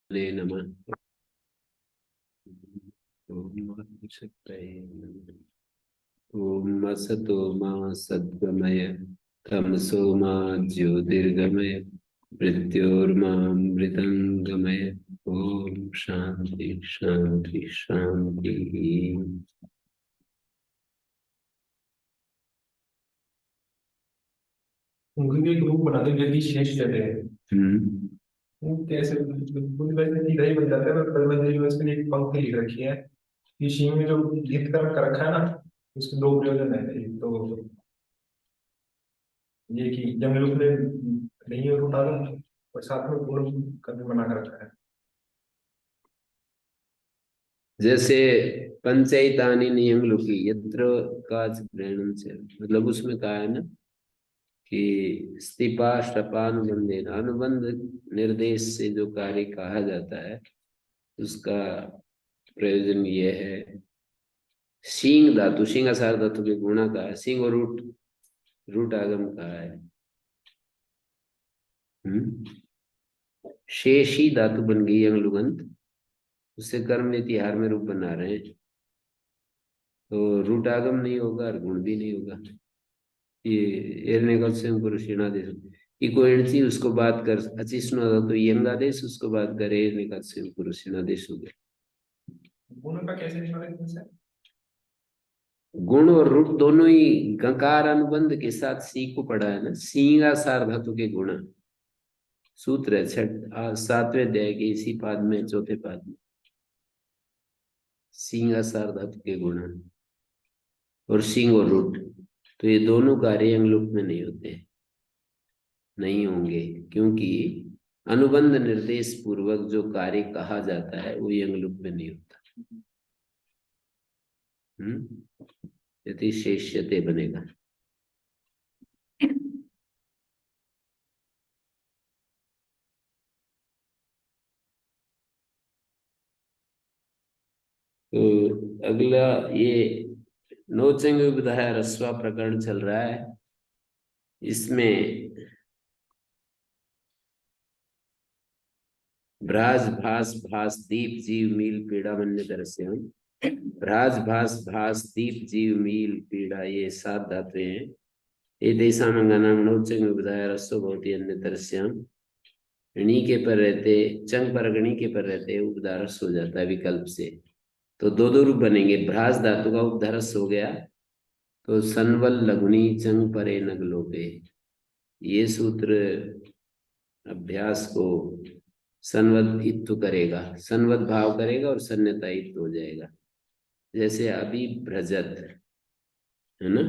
नमः। ओम असतो मा सद्गमय तमसो मा ज्योतिर्गमय मृत्योर्मामृतंगमय। ओम शांति शांति शांति। उनके एक ग्रुप बना दो यदि शेष चले। हम्म। वो कैसे पूरी वैसे सीधा ही बन जाता है, पर मैंने यूनिवर्सिटी एक पंक्ति लिख रखी है कि शी में जो गीत कर रखा है ना, उसके दो प्रयोजन है। एक तो ये कि जंगलों में नहीं और उठा लो, और साथ में गुण का भी मना कर रखा है। जैसे पंचैतानि नियम लोकी यत्र काच ग्रहणम से, मतलब उसमें कहा है ना कि स्तिपा शपानुबंधेन, अनुबंध निर्देश से जो कार्य कहा जाता है उसका प्रयोजन ये है। सींग धातु, सींग आसार धातु के गुणा का है, सींग और रूट, रूट आगम कहा है। शेषी धातु बन गई यंगलुगंत, उससे कर्म नीतिहार में रूप बना रहे हैं, तो रूट आगम नहीं होगा और गुण भी नहीं होगा। ये एरने का स्वयं पुरुषेणादेश इको एणसी, उसको बात कर अचिष्णु तो यंगादेश, उसको बात करे एरने का स्वयं पुरुषेणादेश हो गया। गुण का कैसे निकालें इनसे? गुण और रूप दोनों ही गकार अनुबंध के साथ सी को पढ़ा है ना, सींगा सार धातु के गुण सूत्र है सातवें अध्याय के इसी पाद में, चौथे पाद में, सींगा सार धातु के गुण और सींग और रूट, तो ये दोनों कार्य अंगलुप में नहीं होते, नहीं होंगे, क्योंकि अनुबंध निर्देश पूर्वक जो कार्य कहा जाता है वो यंगलुप में नहीं होता। यदि शेष्यते बनेगा। तो अगला ये नोचंग विधाय रस्वा प्रकरण चल रहा है। इसमें भ्राज भास भास दीप जीव मील पीड़ा मन्य दरस्याम, भ्राज भास भास दीप जीव मील पीड़ा, ये सात धातुएं हैं। ये देशामंगानाम नोचंग विधाय रस्व भवती अन्य दरस्याम, णी के पर रहते, चंग पर गणी के पर रहते उपदारस हो जाता है विकल्प से, तो दो दो रूप बनेंगे। भ्राज धातु का उपधारस हो गया तो सनवल लघुनी चंग परे नग लोपे, ये सूत्र अभ्यास को सन्वद इत्तु करेगा, सन्वद भाव करेगा और सन्यता इत्तु हो जाएगा। जैसे अभी भ्रजत है ना,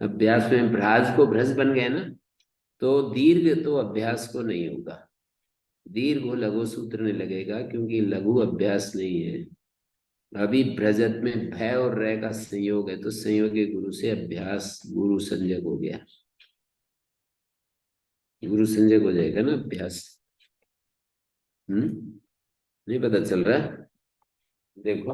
अभ्यास में भ्राज को भ्रज बन गए ना, तो दीर्घ तो अभ्यास को नहीं होगा, दीर्घ को लघु सूत्र में लगेगा क्योंकि लघु अभ्यास नहीं है। अभी भ्रजत में भय और रय का संयोग है, तो संयोग के गुरु से अभ्यास गुरु संजक हो गया, गुरु संजक हो जाएगा ना अभ्यास। नहीं पता चल रहा है? देखो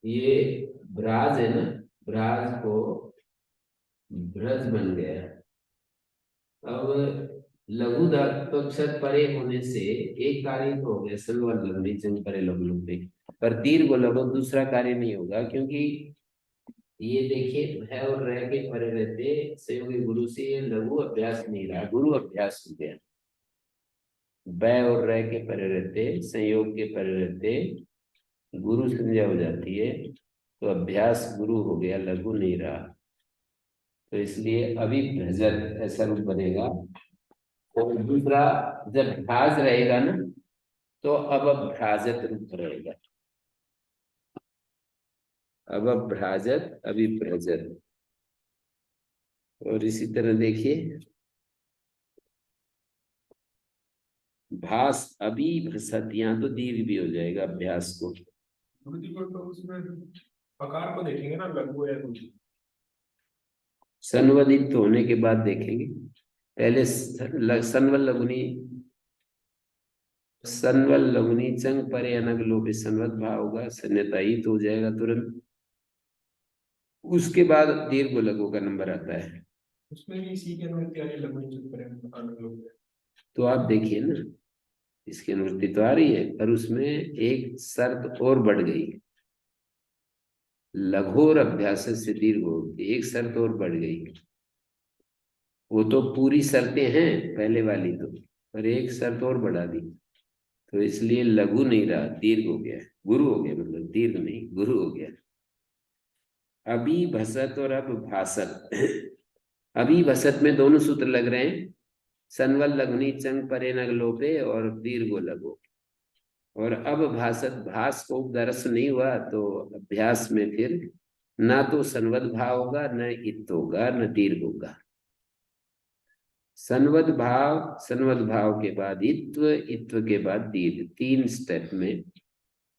ये ब्राज है ना, ब्राज को ब्रज बन गया। अब लघु धातु अक्षर परे होने से एक कार्य तो हो गया, सलवर लंबी चंग परे लघु लंबी, पर दीर्घ लघु दूसरा कार्य नहीं होगा, क्योंकि ये देखिए भय और रह के परे रहते संयोगी गुरु से, ये लघु अभ्यास नहीं रहा, गुरु अभ्यास हो गया। भय और रह के परे रहते, संयोग के परे रहते गुरु संज्ञा हो जाती है, तो अभ्यास गुरु हो गया, लघु नहीं रहा, तो इसलिए अभिभ्रजत ऐसा रूप बनेगा। और दूसरा जब भ्राज रहेगा ना, तो अब भ्राजत रूप रहेगा, अब भ्राजत अभिभ्रजत। और इसी तरह देखिए भास अभी भ्रसत, यहाँ तो दीर्घ भी हो जाएगा अभ्यास को। गुरु जी को तो उसमें पकार को देखेंगे ना, लघु है कुछ। संवदित होने के बाद देखेंगे, पहले सनवल लघुनी सनवल लघुनी चंग परे अनग लोपे सनवत भाव होगा, सन्यता ही तो हो जाएगा तुरंत। उसके बाद दीर्घ लघु का नंबर आता है। उसमें भी इसी के अनुरूप यानी लगभग चुप रहे हैं आनंद लोग। तो आप देखिए ना, इसकी अनुवृत्ति तो आ रही है, पर उसमें एक शर्त और बढ़ गई। लघोर अभ्यास से दीर्घ होती, एक शर्त और बढ़ गई। वो तो पूरी शर्तें हैं पहले वाली तो, पर एक शर्त और बढ़ा दी। तो इसलिए लघु नहीं रहा, दीर्घ हो गया, गुरु हो गया, मतलब दीर्घ नहीं गुरु हो गया। अभी भसत और अब भासत। अभी भसत में दोनों सूत्र लग रहे हैं, सनवल लघुनी चंग परे नग लोपे और दीर्घो लगो। और अब भासत, भास को उपदर्श नहीं हुआ तो अभ्यास में फिर ना तो सनवद भाव होगा, न इत होगा, न दीर्घ होगा। सनवद भाव के बाद इत्व, इत्व के बाद दीर्घ, 3 स्टेप में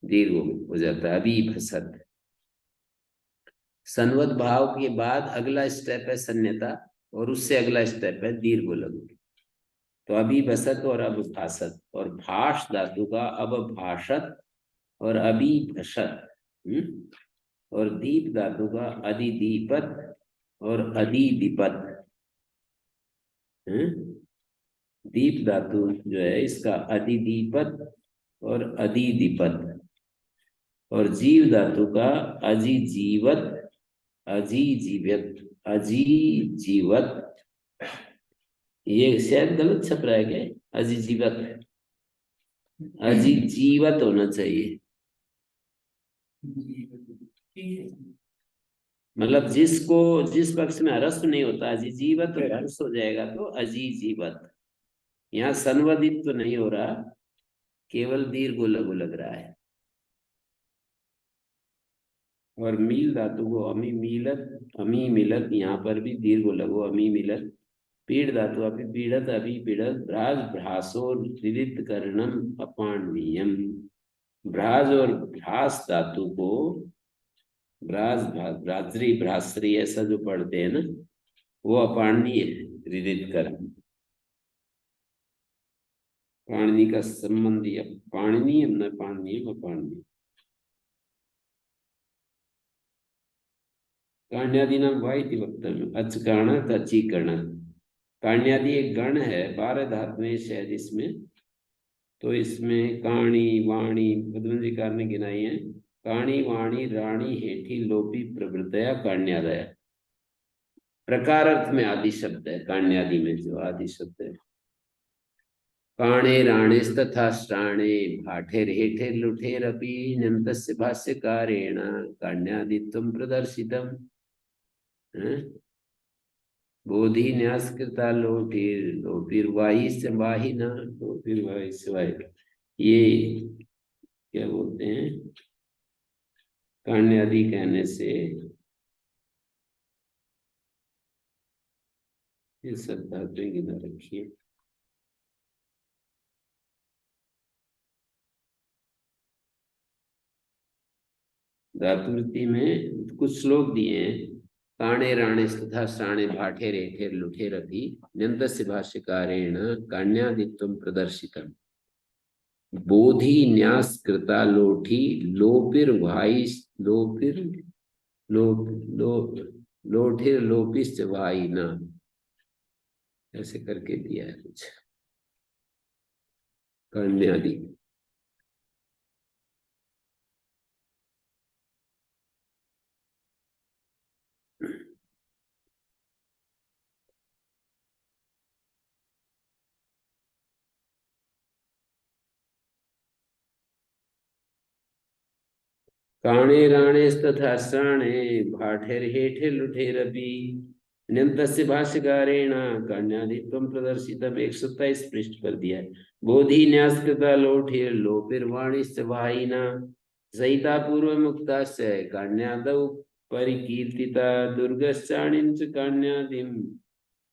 दीर्घ हो जाता है अभी भसत। सनवद भाव के बाद अगला स्टेप है सन्यता, और उससे अगला स्टेप है दीर्घ लघु। तो अभी भसत और अब भासत, और भाष धातु का अब भाषत और अभी भसत। और दीप धातु का अधिदीपत और अधिदीपत। दीप धातु जो है इसका अधिदीपत और अधिदीपत। और जीव धातु का अजीजीवत, अजीजीवत, अजीजीवत। ये शायद गलत छप रहा है क्या, अजीजीवत, अजीजीवत होना चाहिए। मतलब जिसको, जिस पक्ष में हर्ष नहीं होता अजीजीवत, और हर्ष हो जाएगा तो अजीजीवत। यहाँ संवदित तो नहीं हो रहा, केवल दीर्घ लघु लग रहा है। और मील धातु को अमी मिलत, अमी मिलत, यहाँ पर भी दीर्घ लघु अमी मिलत। पीड़ धातु अभी पीड़त, अभी पीड़त। भ्राज भ्रासो विदित करणम अपाणनीयम। भ्राज और भ्रास धातु को भ्राज भ्राजरी भ्रासरी ऐसा जो पढ़ते हैं ना, वो अपाणनीय है, विदित करण। पाणनी का संबंधी पाणनीय न पाणनीय अपाणनीय। काण्यादि नाम वाइति वक्तव्य अच कर्ण तची कर्ण। काण्यादि एक गण है, 12 धातुएं शायद इसमें। तो इसमें काणी वाणी पद्मजिकार ने गिनाई है। काणी वाणी राणी हेठी लोपी प्रवृत्तया काण्यादय। प्रकार अर्थ में आदि शब्द है, काण्यादि में जो आदि शब्द है। काणे राणेस्तथा श्राणे भाठेर हेठेर लुठेरपि नन्तस्य भाष्यकारेण काण्यादित्वं प्रदर्शितम्। बोधि न्यास कृता लोटिर लोपिर वाही से वाहिना, लोपिर वाही से वाहिना। ये क्या बोलते हैं, काण्यादि कहने से ये सब धातुएं गिना रखिए। धातुवृत्ति में कुछ श्लोक दिए हैं। काणे राणे तथा श्राणे भाठे रेठे लुठे रथी न्यंतस्य भाष्यकारेण काण्यादित्वं प्रदर्शितम्। बोधि न्यास कृता लोठी लोपिर भाई लोपिर लो लो लोठिर लोपिश्च भाई ना, ऐसे करके दिया है कुछ काण्यादि। काणे राणेस्तथा श्राणे भाठेर हेठे लुठेरपि न्यंतस्य भाष्यकारेण काण्यादित्वं प्रदर्शितम्। 127 पृष्ठ पर दिया है। बोधि न्यास कृता लोठिर लोपिर वाणिश्च वाहिना सहिता पूर्व मुक्ताश्च काण्यादौ परिकीर्तिता दुर्गश्चाणिंच काण्यादिम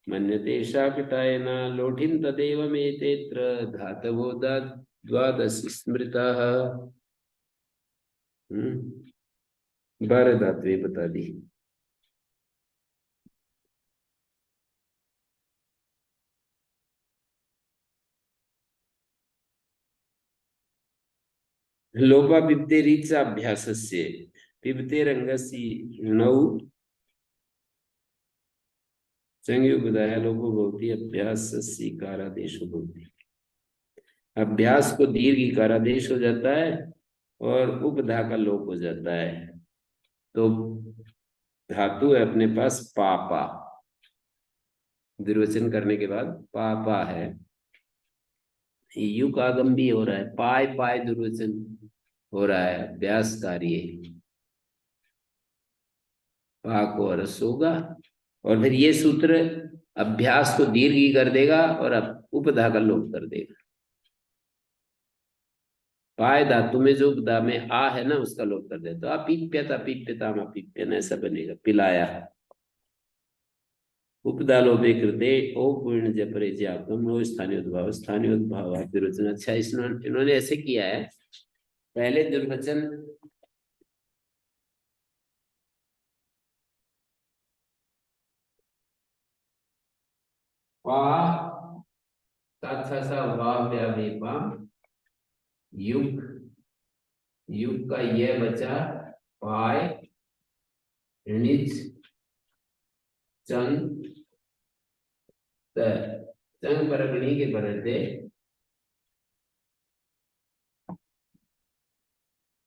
मन्यते शाकटायना लोठिन तदेवमेतेऽत्र धातवो द्वादश स्मृताः। 12 धातुएं बता दी। लोपा पिबते रीचा अभ्यासस्य पिबते रंगसी नौ संयुगदाय लोपो भवति अभ्यास कारादेशो भवति। अभ्यास को दीर्घ इकारादेश हो जाता है और उपधा का लोप हो जाता है। तो धातु है अपने पास पापा, द्विवचन करने के बाद पापा है। यू का आगम भी हो रहा है, पाय पाय द्विवचन हो रहा है, अभ्यास कार्य पा को रस होगा और फिर ये सूत्र अभ्यास को दीर्घ ही कर देगा और उपधा का लोप कर देगा। पाय धातु में जो उपधा में आ है ना उसका लोप कर दे तो अपीप्यत अपीप्यताम अपीप्यन ऐसा बनेगा, पिलाया। उपधा लोभे कृते ओ पूर्ण जपरे ज्ञापकम नो स्थानीय उद्भाव स्थानीय उद्भाव दुर्वचन। अच्छा, इन्होंने ऐसे किया है, पहले दुर्वचन पा युग, युग का यह बचा पाय ऋणिज चंग चंग परगणी के बरते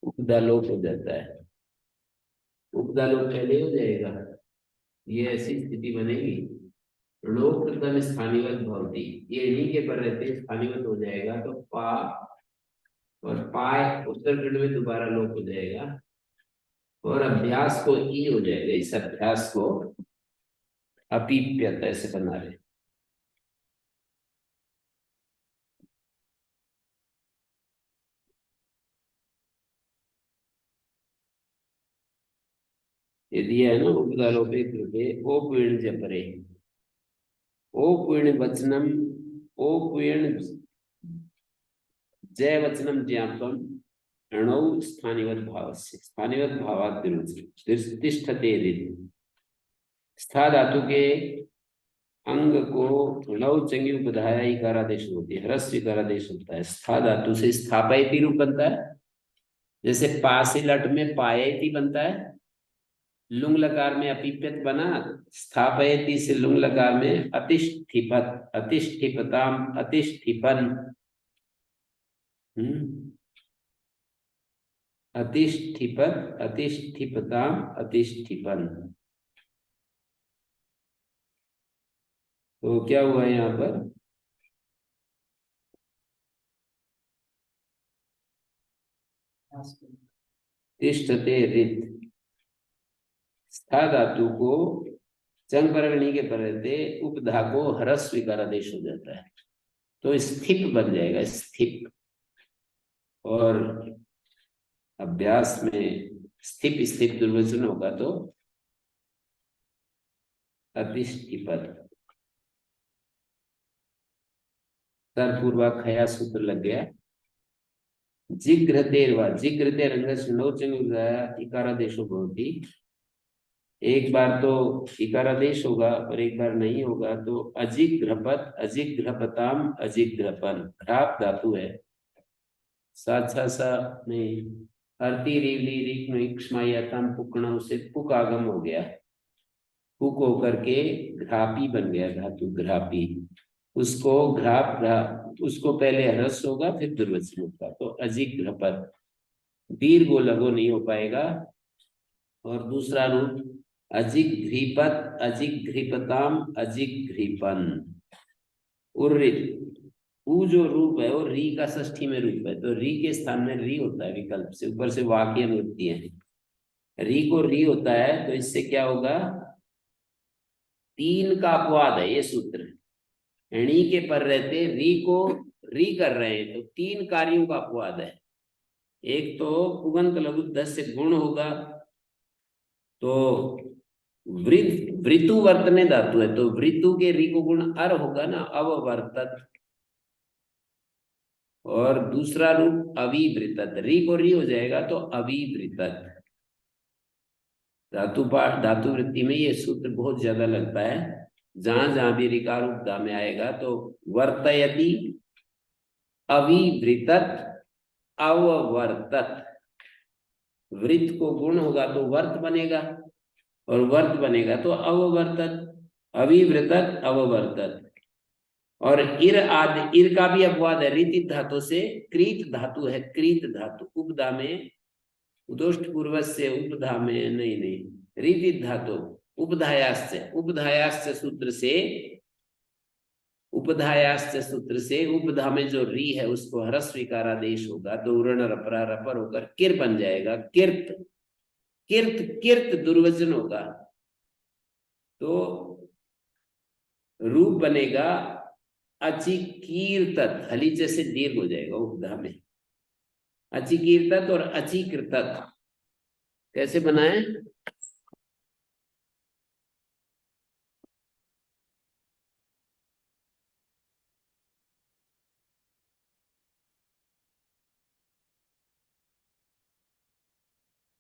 उपदा लोप हो जाता है। उपदा लोप पहले हो जाएगा, ये ऐसी स्थिति बनेगी। लोक कृतम स्थानीयवत भवति, ये इन्हीं के पर रहते स्थानीयवत हो जाएगा तो पा और पाय उत्तरखंड में दोबारा लोप हो जाएगा और अभ्यास को ई हो जाएगा। इस अभ्यास को अपीप्यत ऐसे बना रहे। ये दिया है ना, उपदा लोपे कृते ओ पुण्य जपरे, ओ पुण्य वचनम, ओ पुण्य जय वचनम ज्ञापकम णौ स्थानीयवत भावस्य स्थानीयवत भावात् तिष्ठते यदि। स्था धातु के अंग को णौ चंगी उपधाया इकारादेश होती है, ह्रस्व इकारादेश होता है। स्था धातु से स्थापयति रूप बनता है, जैसे पा से लट में पायति बनता है, लुंग लकार में अपीप्यत बना, स्थापयति से लुंग लकार में अतिष्ठिपत अतिष्ठिपताम अतिष्ठिपन, अतिष्ठिपत अतिष्ठिपताम अतिष्ठिपन। तो क्या हुआ यहाँ पर, तिष्ठते रित, स्था धातु को चंग परगणी के परते उपधा को ह्रस्व इकारादेश हो जाता है तो स्थिप बन जाएगा, स्थिप। और अभ्यास में स्थिप स्थिप दुर्वचन होगा तो अतिष्ठिपत। पूर्वक खया सूत्र लग गया। जिघ्रतेर्वा जिघ्रते रंगस्य नौचंग इकारादेशो भवति। एक बार तो इकारादेश होगा और एक बार नहीं होगा तो अजिघ्रपत अजिघ्रपताम अजिघ्रपन। घ्राप धातु है, सा सा नहीं, अर्ति रीवली रीक नोक्ष्मायातम पुकणों से पुक आगम हो गया, पुक होकर के घ्रापी बन गया धातु, घ्रापी। उसको घ्राप उसको पहले ह्रस्व होगा फिर दुर्वचन होगा तो अजिघ्रपत, दीर्घ लघु नहीं हो पाएगा। और दूसरा रूप अजिघ्रीपत अजिघ्रीपताम अजिघ्रीपन। उ जो रूप है वो री का षष्ठी में रूप है तो री के स्थान में री होता है विकल्प से, ऊपर से वाक्य अनुवृत्ति है। री को री होता है तो इससे क्या होगा, तीन का अपवाद है ये सूत्र। णी के पर रहते री को री कर रहे हैं तो तीन कार्यों का अपवाद है। एक तो पुगंत लघु दस से गुण होगा तो वृतु वर्तने धातु है तो वृतु के री को गुण अर होगा ना, अववर्तत। और दूसरा रूप अविवृतत, री को री हो जाएगा तो अविवृतत। धातु पाठ धातु वृत्ति में ये सूत्र बहुत ज्यादा लगता है। जहां जहां भी ऋकार उपधा में आएगा तो वर्तयति अविवृतत अववर्तत। वृत्त को गुण होगा तो वर्त बनेगा, और वर्त बनेगा तो अववर्तत। अविव्रतत अववर्तत। और इर आदि, इर का भी अपवाद है, रीति धातु से क्रीत धातु है, क्रीत धातु। उपधा में उदोष्ट पूर्वज से, उपधा में नहीं रीति धातु। उपधायाश्च, उपधायाश्च सूत्र से, उपधायाश्च सूत्र से उपधा में जो री है उसको ह्रस्व विकारादेश होगा तो ऋण रपरा रपर होकर किर बन जाएगा, किर्त। किर्त किर्त दुर्वचन होगा तो रूप बनेगा अचिकीर्तत। हली जैसे दीर्घ हो जाएगा उपधा में, अचिकीर्तत और अचिकृतत। कैसे बनाए?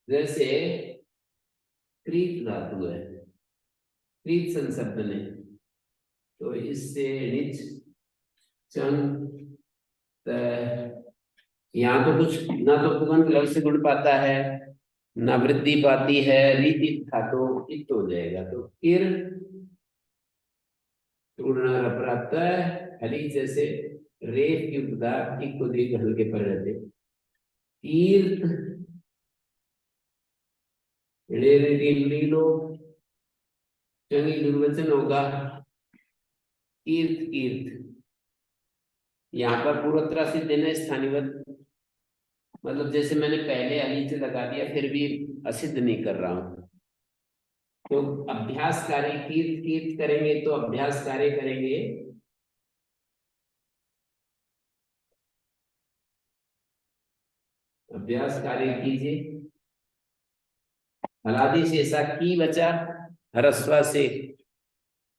जैसे क्रीत धातु है, क्रीत संशब्द ने, तो इससे निच चंग यहाँ तो कुछ ना तो पुगंत लग से गुण पाता है ना वृद्धि पाती है, रीति धातु इत हो जाएगा तो किर प्राप्त हली जैसे रेत की उपदा एक को दीर्घ हल्के पर रहते। कीर्त लीलो चंगी दुर्वचन होगा कीर्त कीर्त। यहाँ पर पूर्वोत्तरा से देना स्थानीवत, मतलब जैसे मैंने पहले अली से लगा दिया फिर भी असिद्ध नहीं कर रहा हूं। तो अभ्यास कार्य कीर्त कीर्त करेंगे तो अभ्यास कार्य करेंगे, अभ्यास कार्य कीजिए। हलादी से ऐसा की बचा, हरस्वा से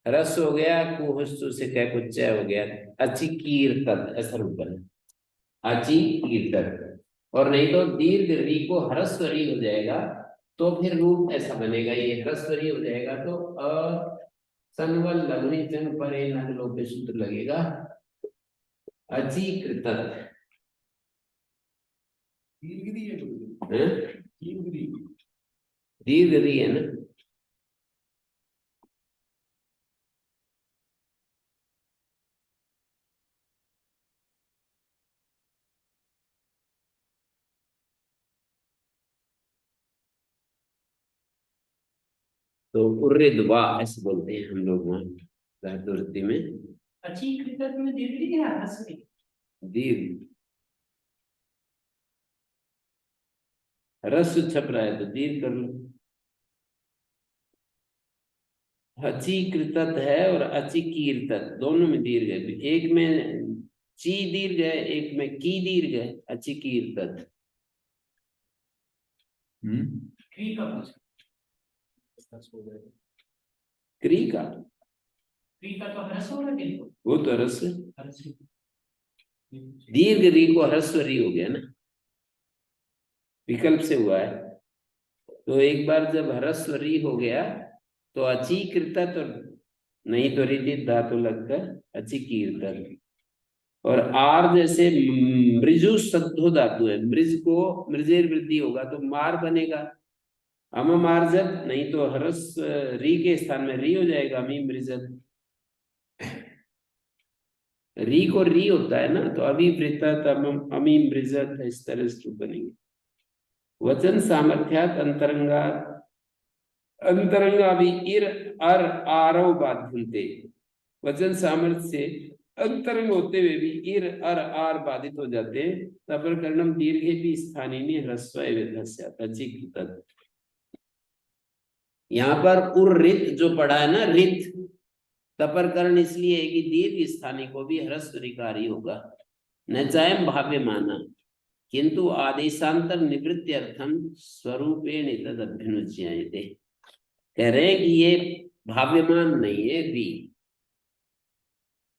रस हो गया, कुहस्तु से कह कुच्चा हो गया, अच्छी कीर्तन ऐसा रूप बना, अच्छी कीर्तन। और नहीं तो दीर्घ री को ह्रस्व री हो जाएगा तो फिर रूप ऐसा बनेगा, ये ह्रस्व री हो जाएगा तो संवल लग्नि जंग परे नग लोके सूत्र लगेगा अच्छी कृतन। दीर्घ री है ना, तो उर्रिद्वा ऐसे बोलते हैं हम लोग वहाँ धातुवृत्ति में। अच्छी कृतज्ञ में दीर्घ री है ह्रस्व री? दीर्घ ह्रस्व छप रहा है तो दीर्घ कर लो। अचिकृतत है और अचिकीर्तत दोनों में दीर्घ है, एक में ची दीर्घ है एक में की दीर्घ है, अचिकीर्तत। क्री का पूछा, क्री का, क्री का तो ह्रस्व होगा बिल्कुल, वो तो ह्रस्व, ह्रस्व। दीर्घ री को ह्रस्व री हो गया ना, विकल्प से हुआ है। तो एक बार जब ह्रस्व री हो गया तो अचिकृतत, और नहीं तो रिदित धातु लगकर अचिकीर्तत। और आर जैसे मृजु सद्धो धातु है, मृज को मृजेर वृद्धि होगा तो मार बनेगा, अममार्जत, नहीं तो हरस री के स्थान में री हो जाएगा, अमी मृजत। री को री होता है ना तो अभिवृतत अमी मृजत, इस तरह से बनेंगे। वचन सामर्थ्यात अंतरंगा, अंतरंगा भी इर अर आरव बाध्यन्ते, वचन सामर्थ्य से अंतरंग होते हुए भी इर अर आर बाधित हो जाते हैं। तपर कर्णम दीर्घे भी स्थानीय ह्रस्व अचिकृतत। यहाँ पर उर रित जो पढ़ा है ना, रित तपर कर्ण इसलिए है कि दीर्घ स्थानी को भी ह्रस्व रिकारी होगा, न चाहे भाव्य माना किंतु आदेशांतर निवृत्ति अर्थम स्वरूपेण तद अभ्युज्यते। कह रहे हैं कि ये भाव्यमान नहीं है री,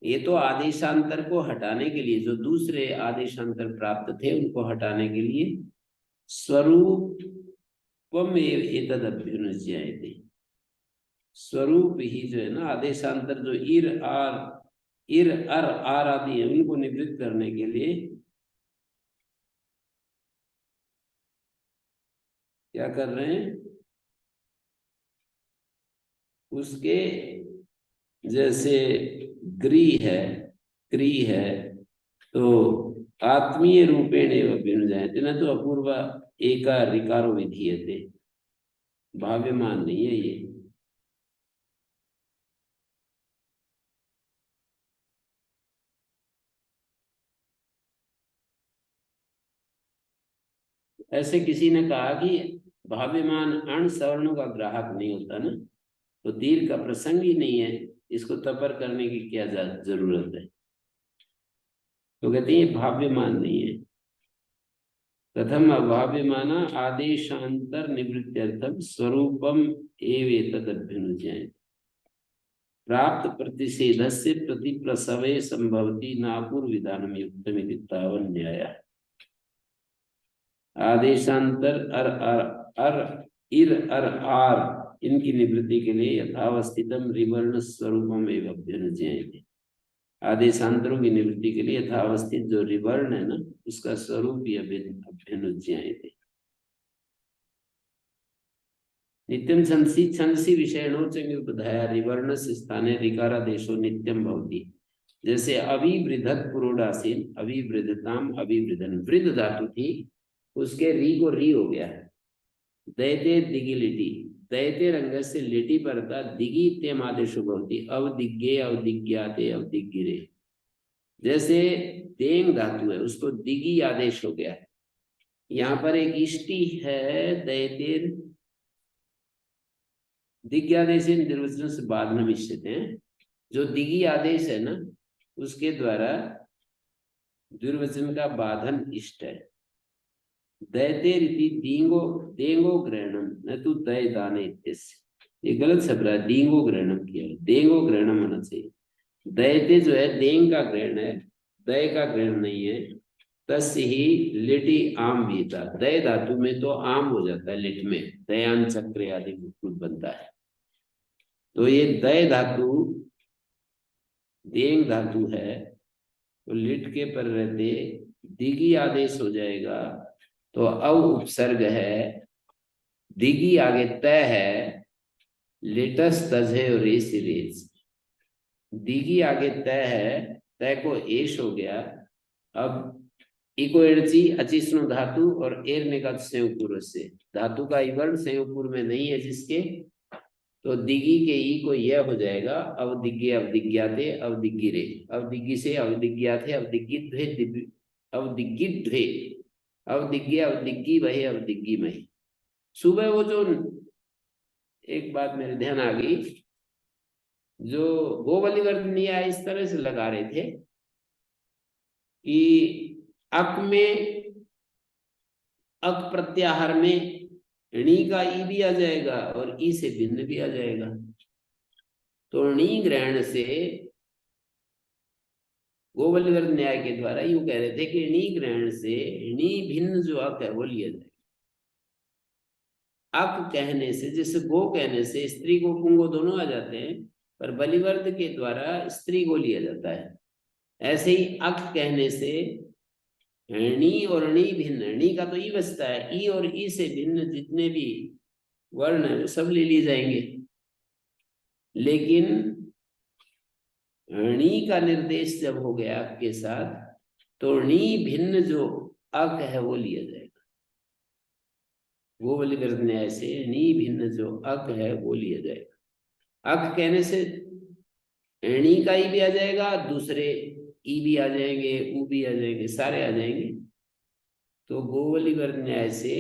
ये तो आदेशांतर को हटाने के लिए, जो दूसरे आदेशांतर प्राप्त थे उनको हटाने के लिए स्वरूपम एतद अभ्युज्यते। स्वरूप ही जो है ना आदेशांतर, जो इर अर आर आदि है उनको निवृत्त करने के लिए क्या कर रहे हैं, उसके जैसे ग्री है, क्री है, तो आत्मीय रूपेण एव भिनुजायते न तो अपूर्व एका ऋकारो विधीयते, भाव्यमान नहीं है ये। ऐसे किसी ने कहा कि भाव्यमान अण सवर्णों का ग्राहक नहीं होता ना, तो दीर्घ का प्रसंग ही नहीं है, इसको तपर करने की क्या जरूरत है। तो कहते हैं ये भाव्यमान नहीं है। प्रथम अभाव्यमान आदेशांतर निवृत्त्यर्थम स्वरूपम एवेतद् अभ्युज्ञायते, प्राप्त प्रतिषेधस्य प्रतिप्रसवे संभवति नापुर विधानम युक्तमिति तावन् न्यायः। आदेशांतर अर अर अर इर अर आर इनकी निवृत्ति के लिए यथावस्थितम रिवर्ण स्वरूपम एवं अभ्युज्ञायते। आदेशांतरों की निवृत्ति के लिए यथावस्थित जो रिवर्ण है ना, उसका स्वरूप ही अभ्युज्ञायते। नित्यम छंसी छंसी विषयणो च विबुधाया रिवर्ण से स्थाने ऋकारादेशो नित्यम भवति। जैसे अभिवृद्धत पुरोडासीन अभिवृद्धताम अभिवृद्धन, वृद्ध धातु थी, उसके री को री हो गया। दैते दिगी लिटी, दैते रंग से लिटी परता दिगी तेम आदेशो भवति अवदिग्गे अवदिग्याते अवदिग्गिरे। जैसे देंग धातु है, उसको दिगी आदेश हो गया। यहाँ पर एक इष्टि है, दैतेर दिग्यादेश निर्वचन से बाद में मिश्रित हैं। जो दिगी आदेश है ना, उसके द्वारा द्विर्वचन का बाधन इष्ट है। दैते रीति दींगो देंगो ग्रहणम न तो दय दाने इत्यस्य, ये गलत शब्द है, दींगो ग्रहणम किया, देंगो ग्रहणम होना चाहिए। दैते जो है देंग का ग्रहण है, दय का ग्रहण नहीं है। तस्य ही लिटि आम बीता, दय धातु में तो आम हो जाता है, लिट में दयान चक्र आदि बनता है। तो ये दय धातु देंग धातु है, तो लिट के पर रहते दिगी आदेश हो जाएगा। तो अव उपसर्ग है, दिगी आगे तय है, लिटस तजे और रेस रेस, दिगी आगे तय है, तय को एश हो गया। अब इको एड़ची अचिष्णु धातु और एर निकट संयुक्त से, धातु का इवर्ण संयुक्त में नहीं है जिसके, तो दिगी के ई को यह हो जाएगा अवदिग्गे अवदिग्याते अवदिग्गिरे, अवदिग्गी से अवदिग्याते अवदिग्गिध्वे अवदिग्गिध्वे अवदिग्गे अवदिग्गी वहे अवदिग्गी मही। सुबह वो जो एक बात मेरे ध्यान आ गई, जो गोवलिवर्तनीय इस तरह से लगा रहे थे कि अक में अक प्रत्याहार में णी का ई भी आ जाएगा और ई से भिन्न भी आ जाएगा। तो णी ग्रहण से गोवलिवर्त न्याय के द्वारा यूं कह रहे थे कि णी ग्रहण से णी भिन्न जो अक है वो लिया जाएगा। अक कहने से, जैसे गो कहने से स्त्री को पुंगो दोनों आ जाते हैं, पर बलिवर्त के द्वारा स्त्री को लिया जाता है। ऐसे ही अक कहने से णी और णी भिन्न, णी का तो ई बचता है, ई और ई से भिन्न जितने भी वर्ण है वो सब ले लिए जाएंगे। लेकिन णी का निर्देश जब हो गया अक के साथ, तो णी भिन्न जो अक है वो लिया जाएगा। वो वाली विरुद्ध न्याय से णी भिन्न जो अक है वो लिया जाएगा। अक कहने से णी का ई भी आ जाएगा, दूसरे ई भी आ जाएंगे, उ भी आ जाएंगे, सारे आ जाएंगे। तो गोवली वर्ग न्याय से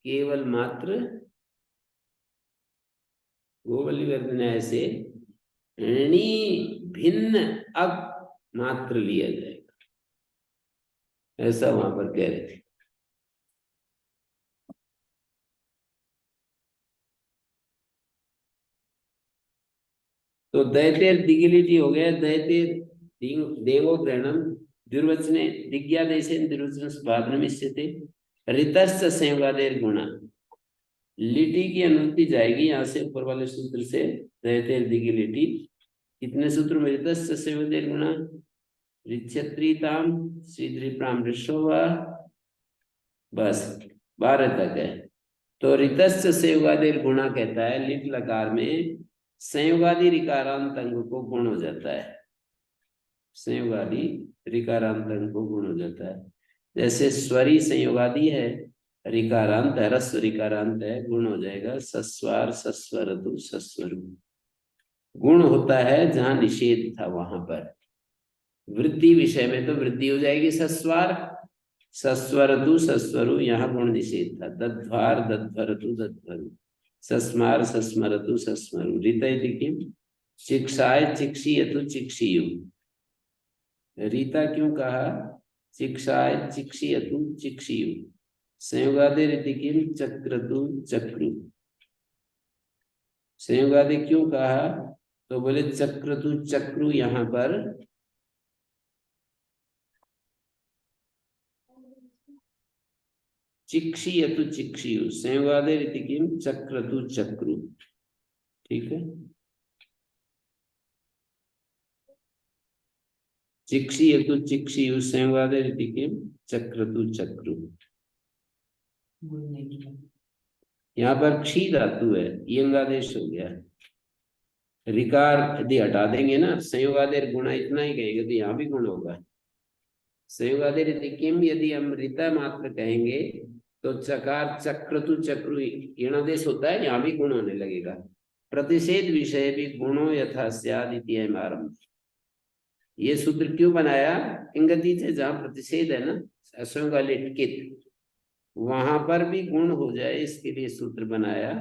केवल मात्र गोवली वर्ग न्याय से णी भिन्न अक मात्र लिया जाएगा, ऐसा वहां पर कह रहे थे। तो दैतेर दिगिलिटी हो गया, दैतेर देवो ग्रहणम दुर्वचने दिग्यादेशे दुर्वचन स्वाधनम स्थिते ऋतश्च संयोगादेर गुणा, लिटी की अनुमति जाएगी यहाँ से ऊपर वाले सूत्र से, दैतेर दिगिलिटी कितने सूत्र में, ऋतश्च संयोगादेर गुणा ऋक्षत्रीताम श्रीद्रीप्राम ऋषोवा, बस 12 तक है। तो ऋतश्च संयुगादिर गुणा कहता है, लिट लकार में संयुगादि ऋकारांत अंग को गुण हो जाता है, संयुगादि ऋकारांत अंग को गुण हो जाता है। जैसे स्वरी संयुगादि है, ऋकारांत है, ह्रस्व ऋकारांत है, गुण हो जाएगा सस्वार सस्वरतु सस्वरु। गुण होता है जहां निषेध था वहां पर। वृद्धि विषय में तो वृद्धि हो जाएगी सस्वार सस्वरतु सस्वरु, यहाँ गुण निषेध था। दध्वार दध्वरतु दध्वरु, सस्मार सस्मरतु सस्मरु। रीता इति किम? शिक्षाय चिक्षीयतु चिक्षीयु। रीता क्यों कहा शिक्षाय चिक्षीयतु चिक्षीयु? संयुगादि रीति किम? चक्रतु चक्रु। संयुगादि क्यों कहा? तो बोले चक्रतु चक्रु, यहाँ पर चिक्षीयतु चिक्षीयु। संयुगादि रीति किम? चक्रतु चक्रु। ठीक है, चिक्षीयतु चिक्षीयु संयुगादि रीति किम? चक्रतु चक्रु। यहाँ पर क्षी धातु है, यंगादेश हो गया। रिकार यदि हटा देंगे ना, संयुगादेर गुणा इतना ही कहेंगे तो यहाँ भी गुण होगा। संयुगादेर रीति किम यदि हम ऋता मात्र कहेंगे तो चकार चक्रतु चक्रु यणादेश होता है, यहाँ भी गुण होने लगेगा। प्रतिषेध विषय भी गुणों यथा स्याद् इति अयम् आरम्भ। ये सूत्र क्यों बनाया? इंगति से जहाँ प्रतिषेध है ना, असंगालिट वहां पर भी गुण हो जाए, इसके लिए सूत्र बनाया।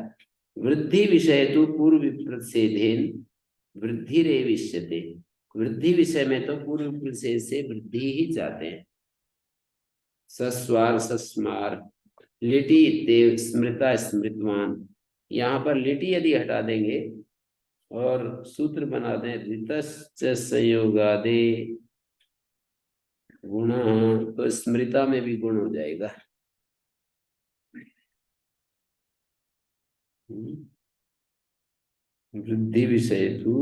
वृद्धि विषय तो पूर्व प्रतिषेधेन वृद्धि रे विष्यते। वृद्धि विषय में तो पूर्व प्रतिषेध से वृद्धि ही चाहते हैं। सस्वार सस्मार, लिटि देव स्मृता स्मृतवान, यहाँ पर लिटि यदि हटा देंगे और सूत्र बना दें ऋतश्च संयोगादे गुण, तो स्मृता में भी गुण हो जाएगा। वृद्धि विषय तू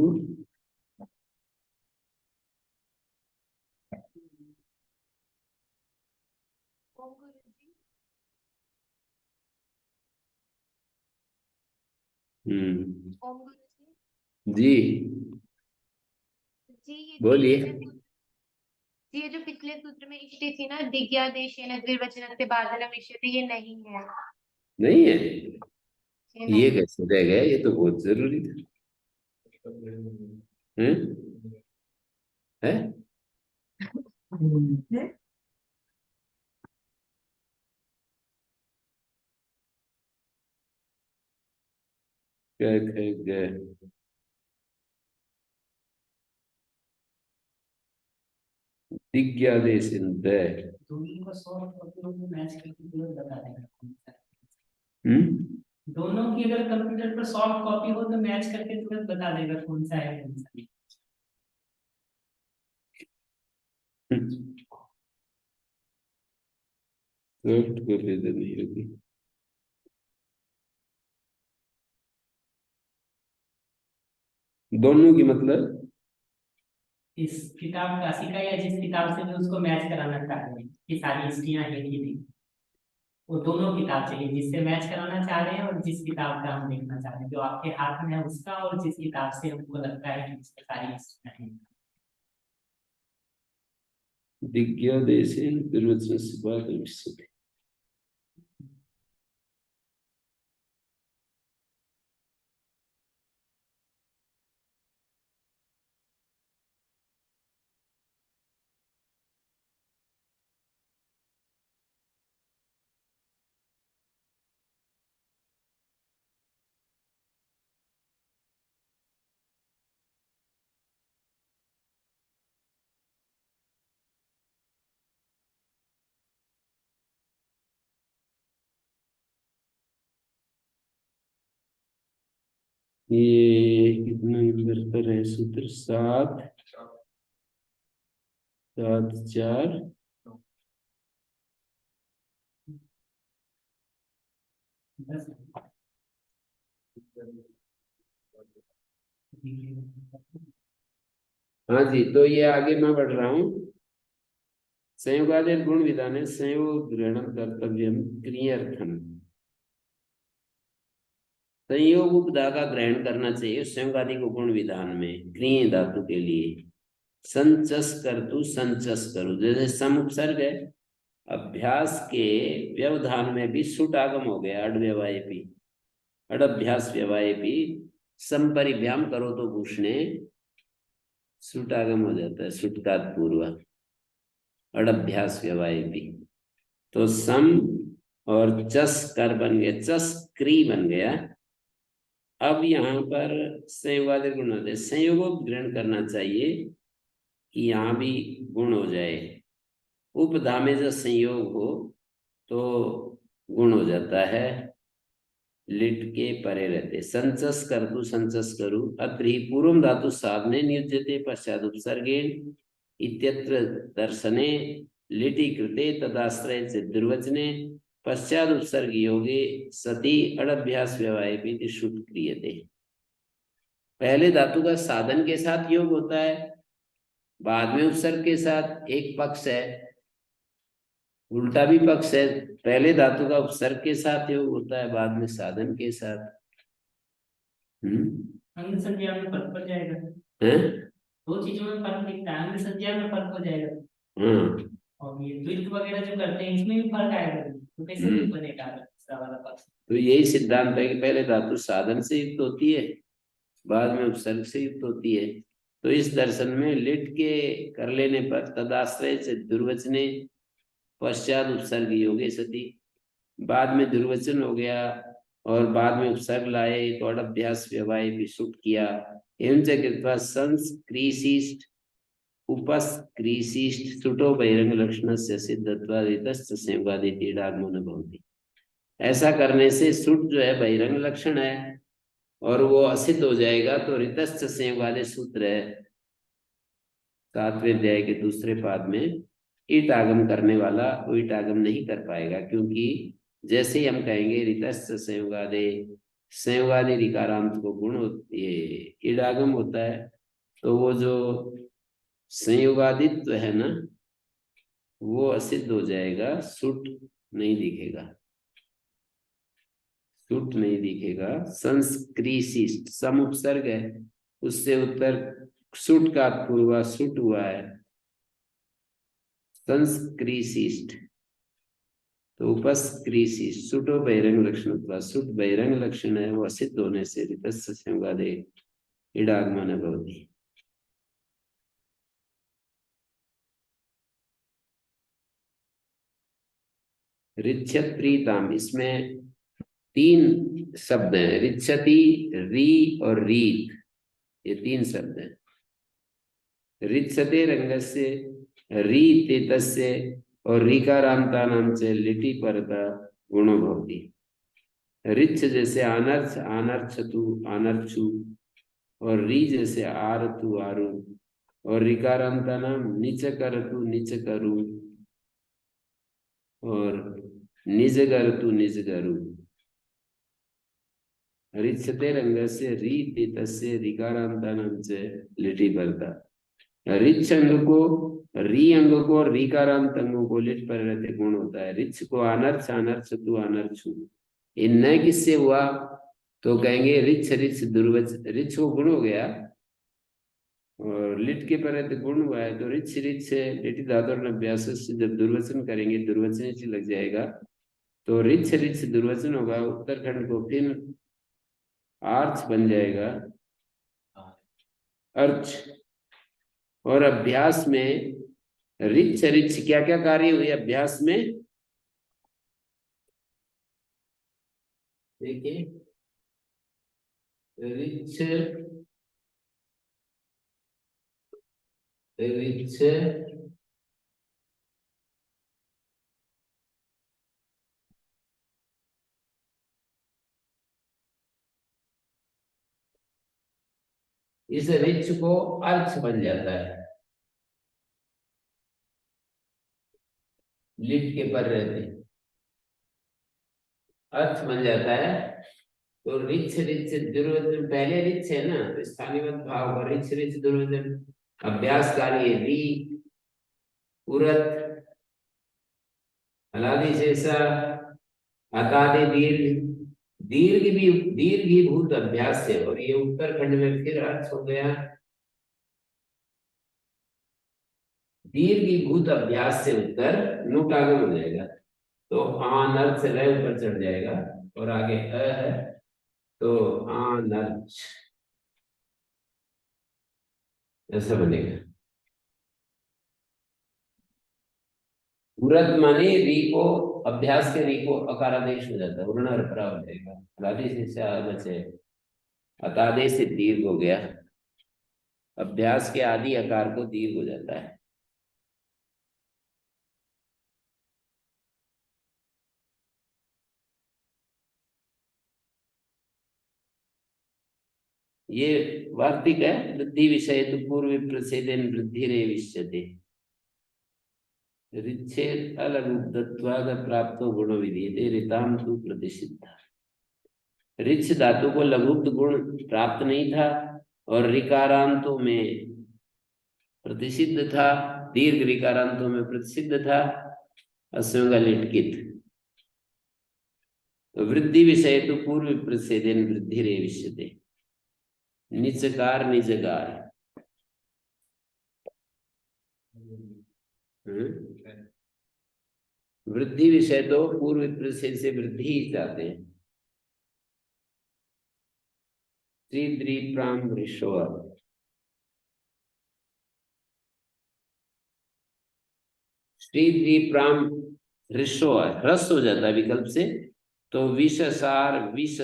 जी बोलिए। ये जो पिछले सूत्र में इष्टि थी ना, दिग्यादेशेन द्विवचनस्य बादलम इष्यति, ये नहीं है। नहीं है, ये नहीं। ये कैसे रह गया? ये तो बहुत जरूरी था। हैं? है? क्या गए? दिग्यादेशेन दोनों को सॉल्व करके वो मैच करके तुरंत बता देगा। दोनों की अगर कंप्यूटर पर सॉफ्ट कॉपी हो तो मैच करके तुरंत बता देगा कौन सा है कौन सा नहीं। सॉफ्ट कॉपी तो नहीं होगी। दोनों की मतलब इस किताब काशी का या जिस किताब से भी उसको मैच कराना चाहते हैं कि सारी हिस्ट्रियां है कि नहीं, वो दोनों किताब चाहिए, जिससे मैच कराना चाह रहे हैं और जिस किताब का हम देखना चाह रहे हैं, जो आपके हाथ में है उसका और जिस किताब से हमको लगता है कि उसमें सारी हिस्ट्रियां हैं। दिग्यादेशेन द्विवचनस्य बादलम इष्यते। ये कितना नंबर पर है सूत्र? 7 7 4 बस हाँ जी, तो ये आगे मैं बढ़ रहा हूँ। संयोगादेर गुण विधाने संयोग ग्रहणम कर्तव्यम क्रियार्थम। संयोग उपधा का ग्रहण करना चाहिए संयोगादि को गुण विधान में क्रिय धातु के लिए। संचस करतु संचस करू, जैसे सम उपसर्ग है, अभ्यास के व्यवधान में भी सुट आगम हो गया, अडव्यवायपी, अडभ्यास व्यवायपी, संपरिभ्याम करो तो भूषणे सुट आगम हो जाता है, सुटकात पूर्व, अडभ्यास व्यवायपी। तो सम और चस कर बन गया, चस क्री बन गया। अब यहाँ पर संयोगादि गुण होते, संयोग ग्रहण करना चाहिए कि यहाँ भी गुण हो जाए। उपधा में जब संयोग हो तो गुण हो जाता है, लिट के परे रहते। संचस करतु संचस करू, अत्र ही पूर्वम धातु साधने नियुज्यते पश्चात उपसर्गेण इत्यत्र दर्शने लिटि कृते तदाश्रय से दुर्वचने पश्चात उपसर्ग योगे सति अडभ्यास व्यवाय शुद्ध क्रियते। पहले धातु का साधन के साथ योग होता है, बाद में उपसर्ग के साथ। एक पक्ष है, उल्टा भी पक्ष है, पहले धातु का उपसर्ग के साथ योग होता है, बाद में साधन के साथ। अंग संज्ञा में फर्क पड़ जाएगा। हैं? दो चीजों में फर्क दिखता है, अंग संज्ञा में फर्क हो जाएगा। और ये द्वित्व वगैरह जो करते हैं इसमें भी फर्क आएगा, तो कैसे बनेगा दूसरा वाला पक्ष? तो यही सिद्धांत है कि पहले धातु साधन से युक्त होती है, बाद में उपसर्ग से युक्त होती है। तो इस दर्शन में लिट के कर लेने पर तदाश्रय से दुर्वचने पश्चात उपसर्ग योगे सती, बाद में दुर्वचन हो गया और बाद में उपसर्ग लाए तो अडभ्यास व्यवाय भी सुट किया। एवं च कृत्वा संस्क्रीशिष्ट उपस्क्रीशिष्ट सुटो बहिरंग लक्षणस्य सिद्धत्वादितस्य संयोगादिति आगमन भवति। ऐसा करने से सुट जो है बहिरंग लक्षण है और वो असिद्ध हो जाएगा। तो ऋतस्थ संयोगादि सूत्र है 7वें अध्याय के दूसरे पाद में, ईट आगम करने वाला वो ईट आगम नहीं कर पाएगा, क्योंकि जैसे ही हम कहेंगे ऋतस्थ संयोगादि, संयोगादि ऋकारांत को गुण ये ईड आगम होता है, तो वो जो संयोगादित्व है ना वो असिद्ध हो जाएगा, सुट नहीं दिखेगा, सुट नहीं दिखेगा। संस्क्रीशिष्ट सम उपसर्ग है, उससे उत्तर सुट का पूर्वा सुट हुआ है, संस्क्रीशिष्ट तो उपस्क्रीशिष्ट सुटो बहिरंग लक्षण, सुट बहिरंग लक्षण है, वो असिद्ध होने से ऋतस्य संयोगादे इडागमन भवति। ऋच्छत्रीताम, इसमें 3 शब्द हैं, ऋच्छति, री और रीत, ये 3 शब्द हैं। ऋच्छते रंगस्य, रीते तस्य और ऋकारांता नाम से लिटि परता गुणो भवति। ऋच्छ जैसे अनर्थ, अनर्चतु, अनर्चु, और री जैसे आरतु, आरु, और ऋकारांता नाम निच करतु, निच करु, और निज करतु, निज करु। ऋच्छते रंगस्य, रीते तस्य, ऋकारांता नाम से लिटि परता। ऋच्छ अंग को, री अंग को और रीकारांत अंगों को लिट पर रहते गुण होता है। ऋच्छ को अनर्थ, अनर्चतु, अनर्चु, इन न किससे हुआ तो कहेंगे ऋच्छ, ऋच्छ दुर्वचन, ऋच्छ को गुण हो गया और लिट के पर रहते गुण हुआ है, तो ऋच्छ ऋच्छ लिटि धातु अभ्यास से जब दुर्वचन करेंगे दुर्वचन से लग जाएगा, तो ऋच्छ ऋच्छ दुर्वचन होगा, उत्तरखंड को फिर आर्च बन जाएगा, अर्च। और अभ्यास में ऋच्छ ऋच्छ क्या क्या कार्य हुए अभ्यास में, देखिए ऋच्छ ऋच्छ इस ऋच्छ को अर्थ बन जाता है, लिट के पर रहते अर्थ बन जाता है। तो ऋच्छ ऋच्छ दुर्वचन, पहले ऋच्छ है ना तो स्थानीय भाव का ऋच्छ ऋच्छ दुर्वचन, अभ्यास कार्य री, उरत, हलादि शेषा, अतादि दीर्घ, दीर्घीभूत अभ्यास से, और ये उत्तरखंड में फिर अर्थ हो गया दीर्घीभूत अभ्यास से उत्तर नूट आगम हो जाएगा। तो आनर्थ से रह ऊपर चढ़ जाएगा और आगे अ है तो आनर्च ऐसा बनेगा। उरत माने री को, अभ्यास के री को अकारादेश हो जाता है, उर्ण अर्परा हो जाएगा। अलादेश से बचे, अतादेश से दीर्घ हो गया। अभ्यास के आदि आकार को दीर्घ हो जाता है। ये वार्तिक है। वृद्धि विषय तो पूर्व प्रसेदन वृद्धि रे विष्यते। रिच्छेद अलगुप्तत्वाद प्राप्त गुण विधीयते ऋताम तु प्रतिषिद्ध। रिच्छ धातु को लघुप्त गुण प्राप्त नहीं था और रिकारांतों में प्रतिषिद्ध था, दीर्घ रिकारांतों में प्रतिषिद्ध था, अस्वंग लिटकित। तो वृद्धि विषय तो पूर्व प्रसेदन वृद्धि रे विष्यते। निचकार निजकार। वृद्धि विषय तो पूर्व प्रसेद से वृद्धि ही चाहते हैं। त्रिद्रीप्राम वृषो, श्रीद्रीप्राम ऋषो ह्रस्व हो जाता है विकल्प से। तो विषसार विष,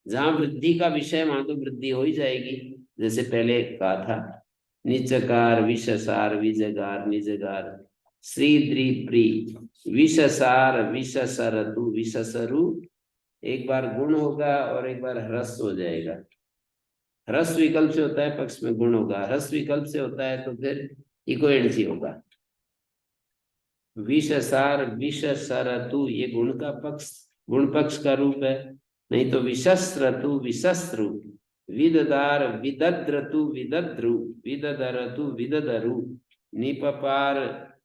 जहां वृद्धि का विषय वहां तो वृद्धि हो ही जाएगी, जैसे पहले कहा था। निचकार विषसार विजगार निजगार। श्रीद्रीप्री विषसार विषसरतु विषसरु, एक बार गुण होगा और एक बार ह्रस्व हो जाएगा। ह्रस्व विकल्प से होता है पक्ष में गुण होगा, ह्रस्व विकल्प से होता है तो फिर इकोएंसी होगा। विषसार विषसरतु ये गुण का पक्ष, गुण पक्ष का रूप है। नहीं तो विशस्त्रतु विशस्त्रु, विददार विदद्रतु विदद्रु, विददरतु विददरु, निपपार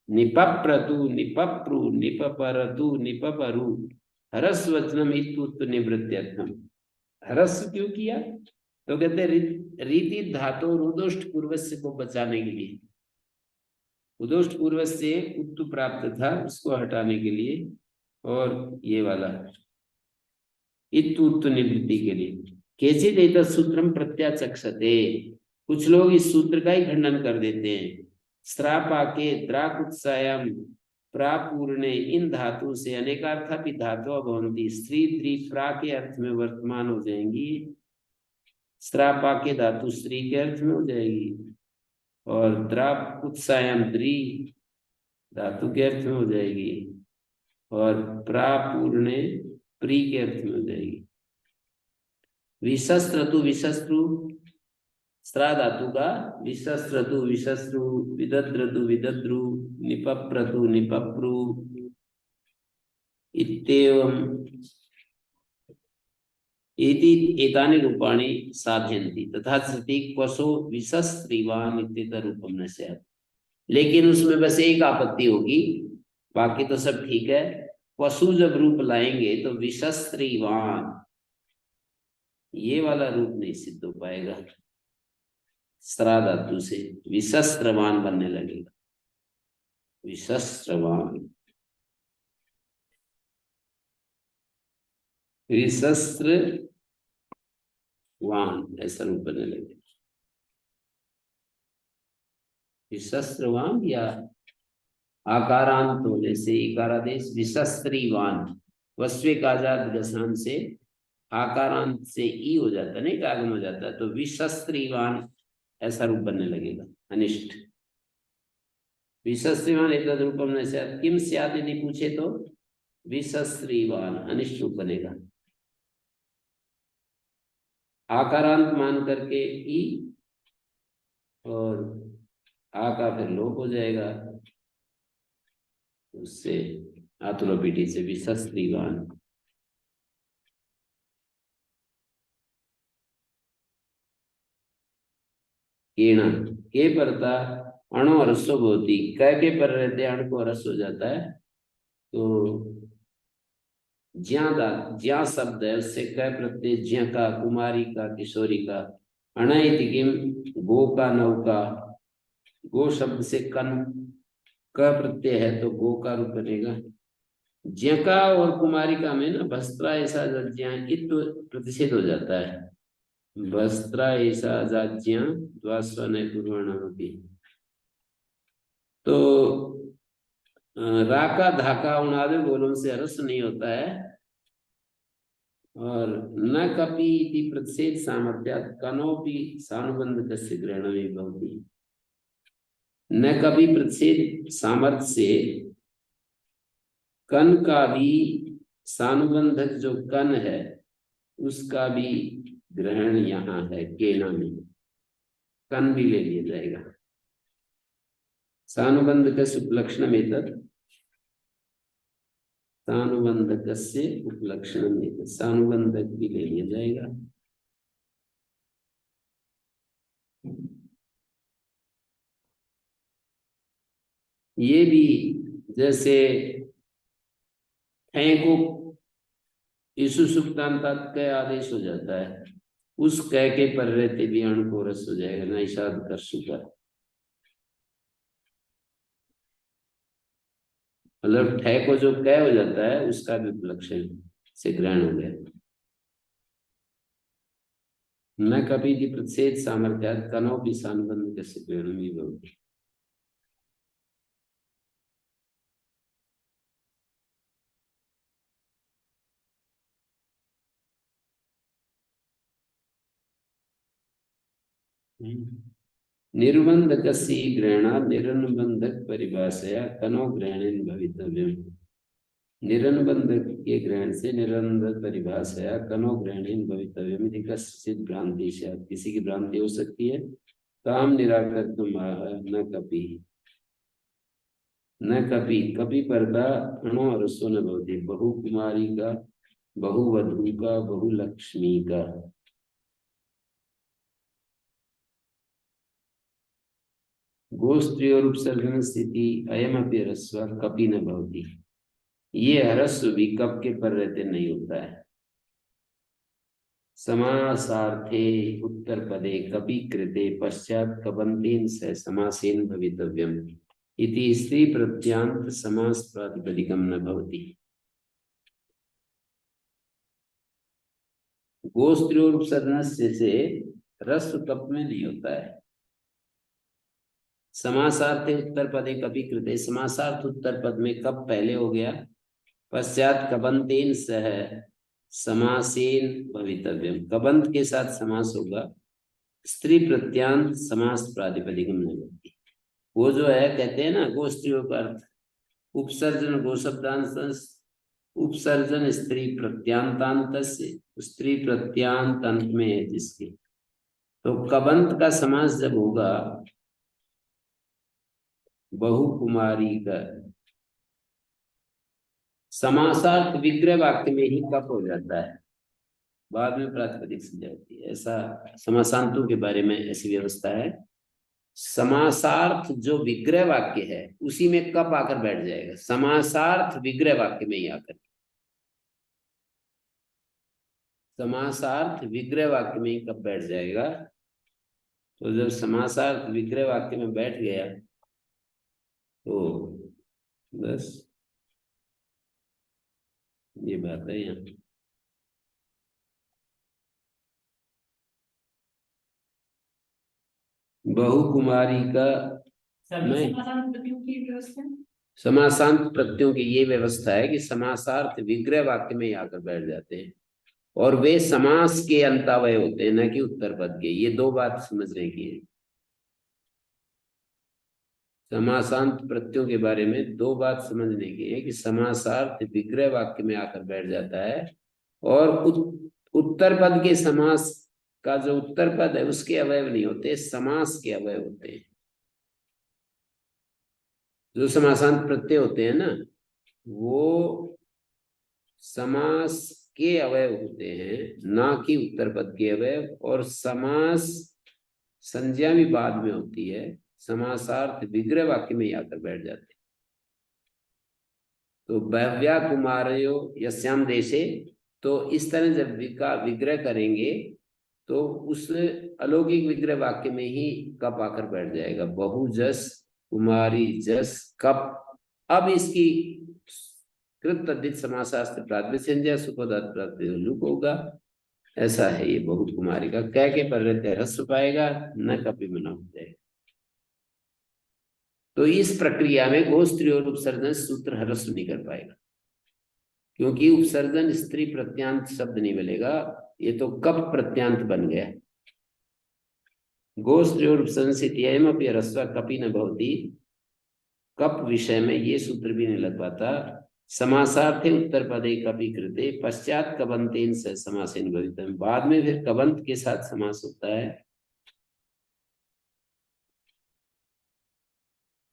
निपप्रतु निपप्रु, निपपरतु निपपरु। ह्रस्वचनम इत्युक्त निवृत्त्यर्थम। ह्रस्व क्यों किया? तो कहते रीति धातु रुदोष्ट पूर्वस्य को बचाने के लिए। उदोष्ट पूर्व से उत्तु प्राप्त था, उसको हटाने के लिए, और ये वाला इत्तु निवृत्ति के लिए। केचित एतत् सूत्रम प्रत्याचक्षते, कुछ लोग इस सूत्र का ही खंडन कर देते हैं। स्त्रापाके द्राकुत्सायाम प्रापूर्णे, इन धातु से अनेकार्थापि धातु भवन्ति। स्त्री द्री प्रा के अर्थ में वर्तमान हो जाएंगी, स्त्रापाके धातु स्त्री के अर्थ में हो जाएगी, और द्राप उत्सायाम द्री धातु के अर्थ में हो जाएगी, और प्रापूर्णे प्री के अर्थ में हो जाएगी। विशस्त्रतु विशस्त्रु, स्त्रा धातु का विशस्त्रतु विशस्त्रु, विदद्रतु विदद्रु, निपप्रतु निपप्रु इत्येवम् इति एतानि रूपाणि साधयन्ति तथा सति क्वसो विशस्त्रीवान इत्येतत् रूपं न स्यात्। लेकिन उसमें बस एक आपत्ति होगी, बाकी तो सब ठीक है। क्वसु जब रूप लाएंगे तो विशस्त्रीवान ये वाला रूप नहीं सिद्ध हो पाएगा। स्त्रा धातु से विशस्त्रवान बनने लगेगा, विशस्त्रवान, विशस्त्रवान ऐसा रूप बनने लगेगा। विशस्त्रवान या आकारांत हो, जैसे इकारादेश विशस्त्रीवान, वस्विक आजाद गसान से आकारांत से ई हो जाता है, नहीं आगम हो जाता है, तो विशस्त्रीवान ऐसा रूप बनने लगेगा। अनिष्ट विशस्त्रीवान एतद् रूपम न स्यात्, किम स्यात् यदि पूछे तो विशस्त्रीवान अनिष्ट रूप बनेगा। आकारांत मान करके ई, और आ का फिर लोप हो जाएगा, उससे आतुलोपीठी से विशस्त्रीवान। कीण के परता अणु अरस्व होती, क के पर रहते अण को रस हो जाता है, तो ज्यादा ज्या शब्द है उससे क प्रत्यय ज्या का, कुमारी का, किशोरी का। अणैति किम, गो का, नौका। गो शब्द से कन क प्रत्यय है तो गो का रूप बनेगा। ज्यका और कुमारिका में ना भस्त्रा ऐसा ज्या इत प्रतिषेध हो जाता है। भस्त्रा ऐसा जाज्या द्वास्वन पूर्वण होती। तो राका धाका उनादि बोलों से रस नहीं होता है। और न कपि इति प्रतिषेध सामर्थ्यात् कनोपि सानुबंध कस्य ग्रहणमे भवति। न कभी प्रतिषेध सामर्थ्य से कन का भी सानुबंधक जो कन है उसका भी ग्रहण यहाँ है। केना में कन भी ले लिया जाएगा। सानुबंधकस्य उपलक्षणमेतत्, सानुबंधकस्य उपलक्षणमेतत्, सानुबंधक भी ले लिया जाएगा। ये भी जैसे थे को ईसु सुक्तांतात क आदेश हो जाता है, उस क के पर रहते भी अण को रस हो जाएगा। नैषाद कर सुका, मतलब ठे को जो क हो जाता है उसका भी उपलक्षण से ग्रहण हो गया। न कभी भी प्रतिषेध सामर्थ्यात् कनो भी सानुबंध कस्य ग्रहणमे भवति। निर्बंधकस्य ग्रहणात् निरनुबंधक परिभाषया कनो ग्रहणेन भवितव्यम्। निरनुबंधक के ग्रहण से निरनुबंधक परिभाषया कनो ग्रहणेन भवितव्यम् इति कस्यचित् भ्रांति स्यात्। किसी की भ्रांति हो सकती है। ताम निराकर्तुम् आह न कपि, न कपि, कपि परता अणो अरसो न भवति। बहुकुमारी का, बहुवधू का, बहुलक्ष्मी का। गोस्त्री और उपसर्जन स्थिति अयमपि ह्रस्व कपि न भवति। ये ह्रस्व भी कप के पर रहते नहीं होता है। समासार्थे उत्तर पदे कपि कृते पश्चात कबन्तेन सह समासेन भवितव्यम् इति स्त्री प्रत्यांत समास प्रातिपदिकम न भवति। गोस्त्री और उपसर्जन से ह्रस्व कप में नहीं होता है। समासार्थे उत्तर पदे कपि कृते, समासार्थ उत्तर पद में कब पहले हो गया। पश्चात कबंतेन सह समासेन भवितव्यम, कबंत के साथ समास होगा। स्त्री प्रत्यांत समास प्रातिपदिकम नहीं होती। वो जो है कहते हैं ना गोस्त्रियों का अर्थ उपसर्जन गोशब्दांत, उपसर्जन स्त्री प्रत्यांतांत से, स्त्री प्रत्यांत अंत में है जिसके, तो कबंत का समास जब होगा बहुकुमारी का, समासार्थ विग्रह वाक्य में ही कप हो जाता है, बाद में प्रातिपदिक से जाती है। ऐसा समासांतों के बारे में ऐसी व्यवस्था है। समासार्थ जो विग्रह वाक्य है उसी में कप आकर बैठ जाएगा। समासार्थ विग्रह वाक्य में ही आकर, समासार्थ विग्रह वाक्य में ही कप बैठ जाएगा। तो जब समासार्थ विग्रह वाक्य में बैठ गया तो बस ये बात है। यहाँ बहुकुमारी का सभी मैं समासांत प्रत्यों की व्यवस्था है। समासांत प्रत्ययों की ये व्यवस्था है कि समासार्थ विग्रह वाक्य में ही आकर बैठ जाते हैं और वे समास के अंतावय होते हैं, न कि उत्तर पद के। ये दो बात समझने की है। समासांत प्रत्ययों के बारे में दो बात समझने की है कि समासार्थ विग्रह वाक्य में आकर बैठ जाता है और उत्तर पद के समास का जो उत्तर पद है उसके अवयव नहीं होते, समास के अवयव होते हैं। जो समासांत प्रत्यय होते हैं ना वो समास के अवयव होते हैं, ना कि उत्तर पद के अवयव। और समास संज्ञा भी बाद में होती है, समासार्थ विग्रह वाक्य में ही आकर बैठ जाते हैं। तो बह्व्या कुमारयो यस्याम देशे, तो इस तरह जब विग्रह करेंगे तो उस अलौकिक विग्रह वाक्य में ही कप आकर बैठ जाएगा। बहुजस कुमारी जस कप। अब इसकी कृत तद्धित समासास्त्र प्रातिपदिक संज्ञा सुपदार्थ प्रातिपदिक लुक होगा। ऐसा है ये बहुत कुमारी का। कह के पर ह्रस्व पाएगा, न कपि मना हो जाएगा। तो इस प्रक्रिया में गोस्त्री और उपसर्जन सूत्र ह्रस्व नहीं कर पाएगा, क्योंकि उपसर्जन स्त्री प्रत्यांत शब्द नहीं मिलेगा, ये तो कप प्रत्यांत बन गया। गोस्त्री और उपसर्जन से त्ययमपि ह्रस्व कपि न भवति। कप विषय में ये सूत्र भी नहीं लग पाता। समासार्थे उत्तर पदे कपि कृते पश्चात कबंतेन से समासेन भवितम्। बाद में फिर कबंत के साथ समास होता है।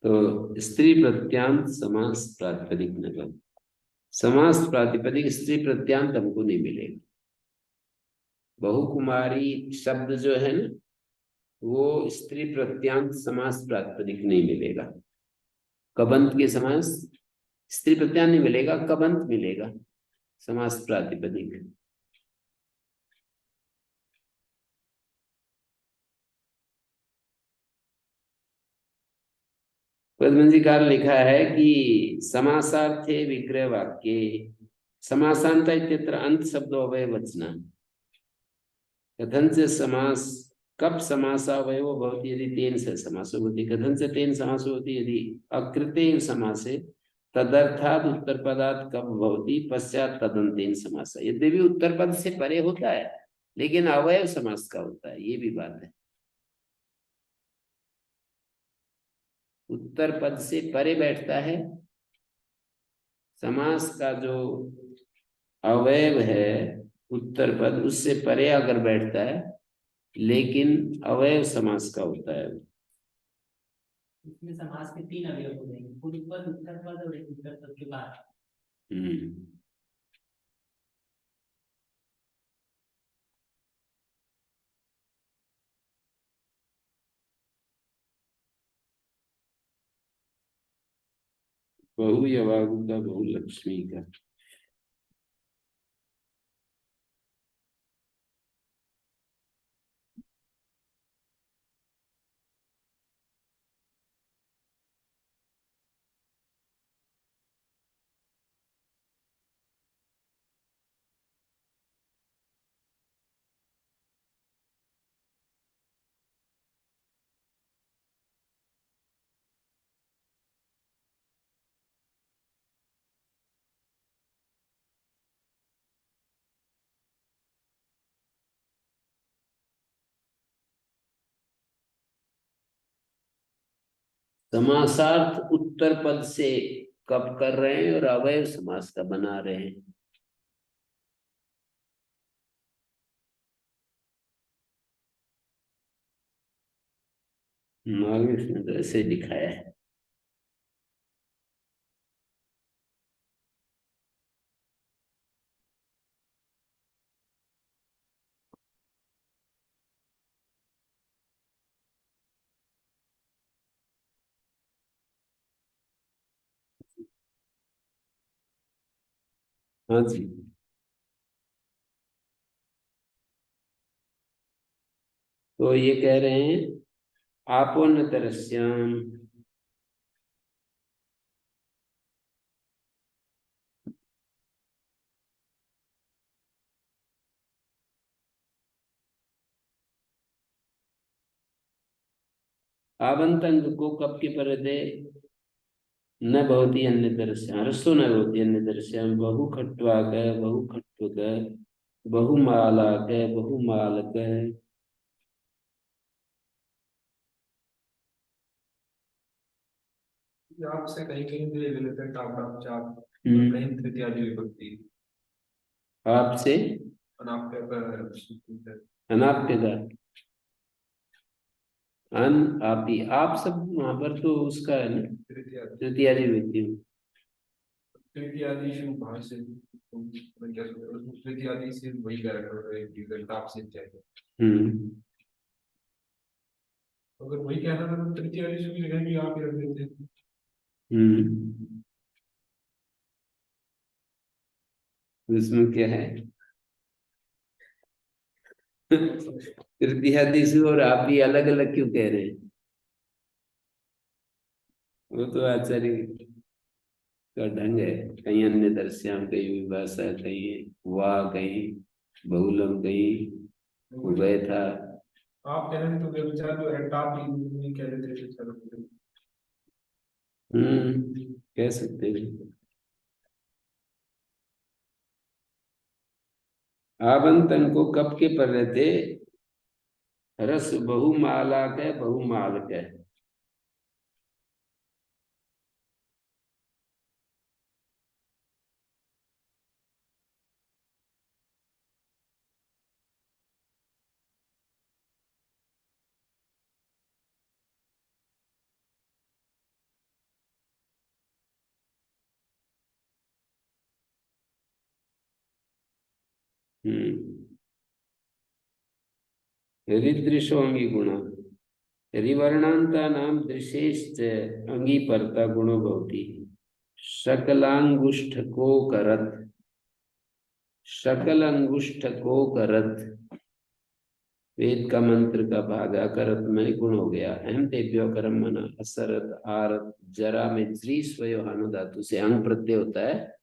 तो स्त्री प्रत्यांत समास प्रातिपदिक न बने। समास प्रातिपदिक स्त्री प्रत्यांत हमको नहीं मिलेगा। बहुकुमारी शब्द जो है ना, वो स्त्री प्रत्यांत समास प्रातिपदिक नहीं मिलेगा। कबंत के समास स्त्री प्रत्यांत नहीं मिलेगा, कबंत मिलेगा समास प्रातिपदिक। पद्मजीकार लिखा है कि समासार्थे विग्रह वाक्ये समासांत इत्यत्र अंत शब्दो अवय वचना कथन से समास कब समासावयो भवति यदि तेन से समासो भवति। कथन से तेन समासो भवति यदि अकृतेन समासे तदर्थात उत्तर पदात् कब भवति पश्चात तदंतेन समास। यद्यपि उत्तर पद से परे होता है लेकिन अवयव समास का होता है, ये भी बात है। उत्तर पद से परे बैठता है, समास का जो अवयव है उत्तर पद उससे परे अगर बैठता है, लेकिन अवयव समास का होता है। इसमें समास के 3 अवयव हो जाएंगे, पूर्व पद, उत्तर पद और एक उत्तर पद के बाद। बहु यवागु का, बहु लक्ष्मी का। समासार्थ उत्तर पद से कब कर रहे हैं और अवयव समास का बना रहे हैं। मार्गदर्शन ने तो ऐसे दिखाया है। हाँ जी, तो ये कह रहे हैं आपोन्नतरस्याम आवंतन को कब की परदे न भवति अन्यतरस्याम रसो न भवति अन्यतरस्याम बहु खट्वाक बहु खट्वक बहुमालाक बहुमालक। आपसे कहीं कहीं भी ले लेते हैं टाप चाप, नहीं तृतीय आदि विभक्ति आपसे अनाप्य अनाप्य का अन आपी आप सब वहां पर तो उसका है ना तृतीय आदि व्यक्ति। तृतीय आदि शुभ भाष्य मैं क्या सोच रहा हूँ, तृतीय आदि से वही कैरेक्टर है कि टाप से चाहिए। अगर वही कहना था तो तृतीय आदि शुभ की जगह भी आप ही रख देते। उसमें क्या है? तृतीया दिशु और आप भी अलग अलग क्यों कह रहे हैं? वो तो आचार्य का ढंग है, कहीं अन्य दर्श्याम, कहीं विभाषा, कहीं वाह, कहीं बहुलम, कहीं उभय था। आप कह रहे थे तो व्यभिचार जो है टाप नहीं कह रहे थे व्यभिचार को। कह सकते हैं। आवंतन को कब के पढ़ रहे थे? रस बहुमाला के बहुमाल के। हरिदृशोंगी गुण हरिवर्णांता नाम दृशेश्च अंगीपरता गुणो भवति। शकलांगुष्ठ को करत, शकल अंगुष्ठ को करत, वेद का मंत्र का भाग अकरत में गुण हो गया। अहम तेभ्यो कर्म मना असरत आरत जरा में ज्री स्वयोहानु धातु से अंग प्रत्यय होता है